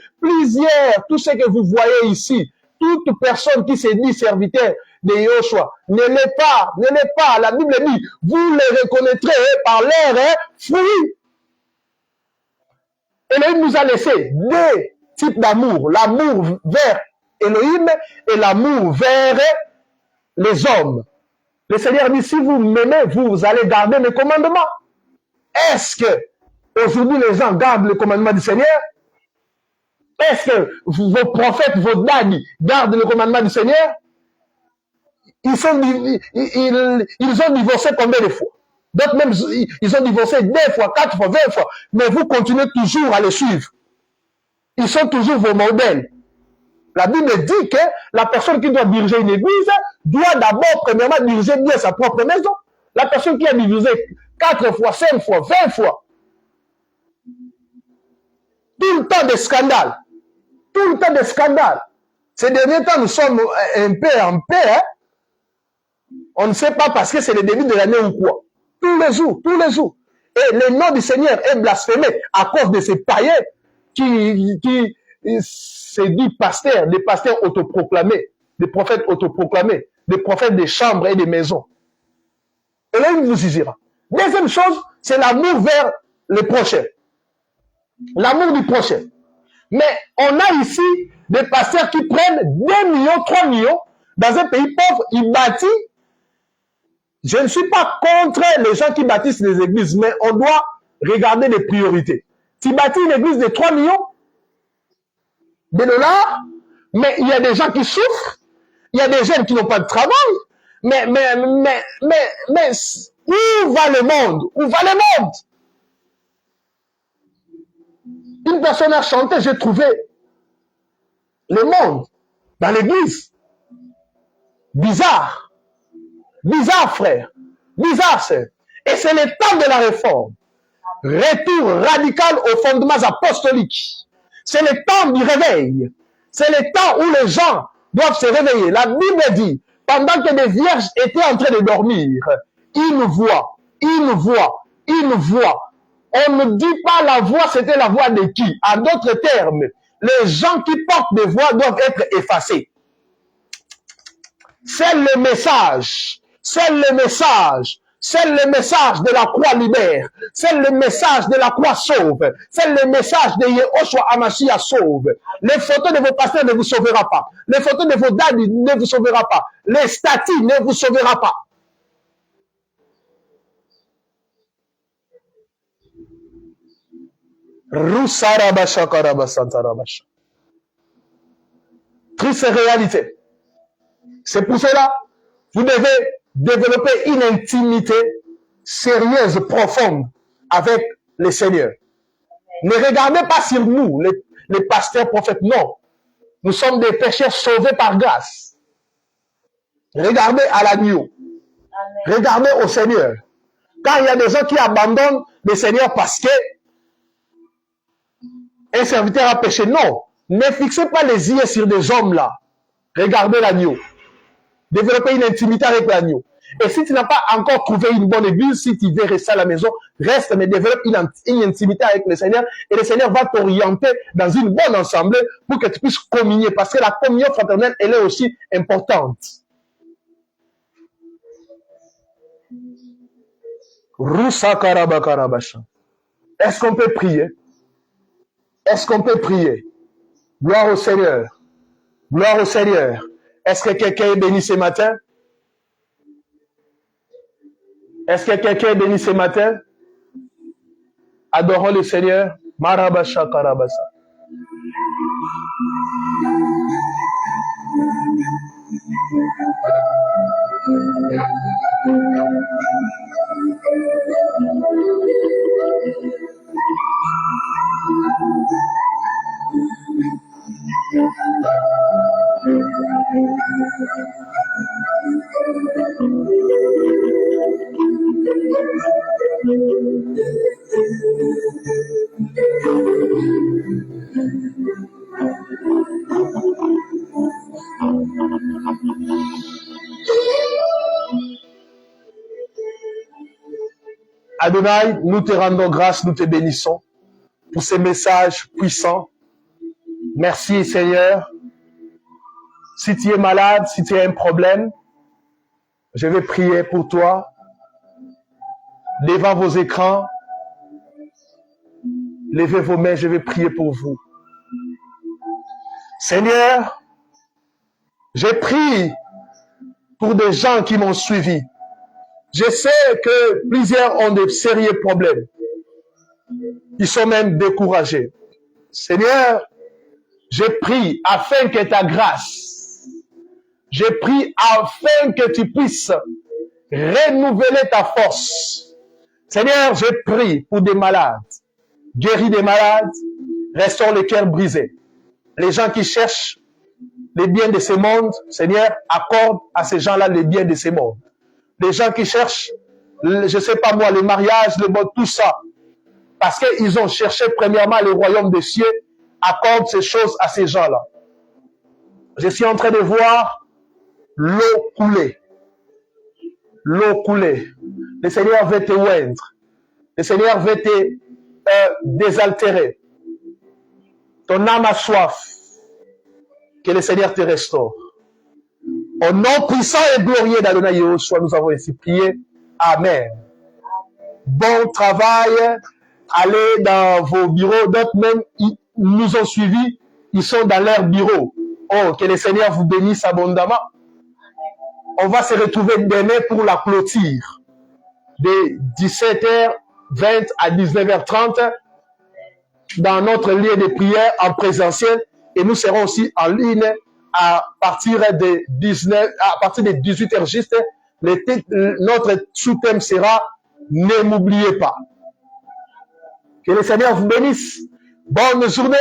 tout ce que vous voyez ici, toute personne qui se dit serviteur de Yoshua ne l'est pas. La Bible dit, vous les reconnaîtrez par leurs fruits. Elohim nous a laissé deux types d'amour, l'amour vers Elohim et l'amour vers les hommes. Le Seigneur dit, si vous m'aimez, vous allez garder mes commandements. Est-ce que aujourd'hui les gens gardent le commandement du Seigneur? Est-ce que vos prophètes, vos dadis gardent le commandement du Seigneur? Ils ont divorcé combien de fois? D'autres même, ils ont divorcé 2 fois, 4 fois, 20 fois. Mais vous continuez toujours à les suivre. Ils sont toujours vos modèles. La Bible dit que la personne qui doit diriger une église doit d'abord, premièrement, diriger bien sa propre maison. La personne qui a divisé 4 fois, 5 fois, 20 fois. Tout le temps de scandales. Tout le temps de scandales. Ces derniers temps, nous sommes un peu en paix. Hein? On ne sait pas parce que c'est le début de l'année ou quoi. Tous les jours. Et le nom du Seigneur est blasphémé à cause de ces païens qui se dit pasteurs, des pasteurs autoproclamés, des prophètes autoproclamés, des prophètes des chambres et des maisons. Et là, il vous jugera. Deuxième chose, c'est l'amour vers le prochain. L'amour du prochain. Mais on a ici des pasteurs qui prennent 2 millions, 3 millions dans un pays pauvre, ils bâtissent. Je ne suis pas contre les gens qui bâtissent les églises, mais on doit regarder les priorités. Tu bâtis une église de 3 millions de dollars, mais il y a des gens qui souffrent, il y a des jeunes qui n'ont pas de travail, mais où va le monde? Où va le monde? Une personne a chanté, j'ai trouvé le monde dans l'église. Bizarre. Bizarre, frère. Bizarre, sœur. Et c'est le temps de la réforme. Retour radical aux fondements apostoliques. C'est le temps du réveil. C'est le temps où les gens doivent se réveiller. La Bible dit, pendant que des vierges étaient en train de dormir, une voix. On ne dit pas la voix, c'était la voix de qui? En d'autres termes, les gens qui portent des voix doivent être effacés. C'est le message. C'est le message de la croix libère. C'est le message de la croix sauve. C'est le message de Yehoshua Hamashiach sauve. Les photos de vos pasteurs ne vous sauvera pas. Les photos de vos dadis ne vous sauvera pas. Les statues ne vous sauvera pas. Triste réalité. C'est pour cela, vous devez développer une intimité sérieuse, profonde avec le Seigneur. Ne regardez pas sur nous, les pasteurs prophètes, non. Nous sommes des pécheurs sauvés par grâce. Regardez à l'agneau. Regardez au Seigneur. Quand il y a des gens qui abandonnent le Seigneur parce que Un serviteur a péché. Non. Ne fixez pas les yeux sur des hommes là. Regardez l'agneau. Développez une intimité avec l'agneau. Et si tu n'as pas encore trouvé une bonne église, si tu veux rester à la maison, reste, mais développe une intimité avec le Seigneur. Et le Seigneur va t'orienter dans une bonne assemblée pour que tu puisses communier. Parce que la communion fraternelle, elle est aussi importante. Est-ce qu'on peut prier? Est-ce qu'on peut prier? Gloire au Seigneur. Gloire au Seigneur. Est-ce que quelqu'un est béni ce matin? Est-ce que quelqu'un est béni ce matin? Adorons le Seigneur. Marabasha Karabasa. Adonai, nous te rendons grâce, nous te bénissons pour ces messages puissants. Merci Seigneur. Si tu es malade, si tu as un problème, je vais prier pour toi. Devant vos écrans, levez vos mains, je vais prier pour vous. Seigneur, j'ai prié pour des gens qui m'ont suivi. Je sais que plusieurs ont de sérieux problèmes. Ils sont même découragés. Seigneur, je prie afin que ta grâce, je prie afin que tu puisses renouveler ta force. Seigneur, je prie pour des malades. Guéris des malades, restaure les cœurs brisés. Les gens qui cherchent les biens de ce monde, Seigneur, accorde à ces gens-là les biens de ce monde. Les gens qui cherchent, je sais pas moi, le mariage, le bon, tout ça, parce qu'ils ont cherché premièrement le royaume des cieux, accorde ces choses à ces gens-là. Je suis en train de voir l'eau couler. L'eau couler. Le Seigneur veut te oindre. Le Seigneur veut te désaltérer. Ton âme a soif. Que le Seigneur te restaure. Au nom puissant et glorieux d'Adonai Yahushua, nous avons ainsi prié. Amen. Bon travail. Allez dans vos bureaux. D'autres même nous ont suivis. Ils sont dans leur bureau. Oh, que le Seigneur vous bénisse abondamment. On va se retrouver demain pour la clôture. De 17h20 à 19h30 dans notre lieu de prière en présentiel. Et nous serons aussi en ligne à partir de 18h juste. Notre sous-thème sera « Ne m'oubliez pas ». Que le Seigneur vous bénisse. Bonne journée.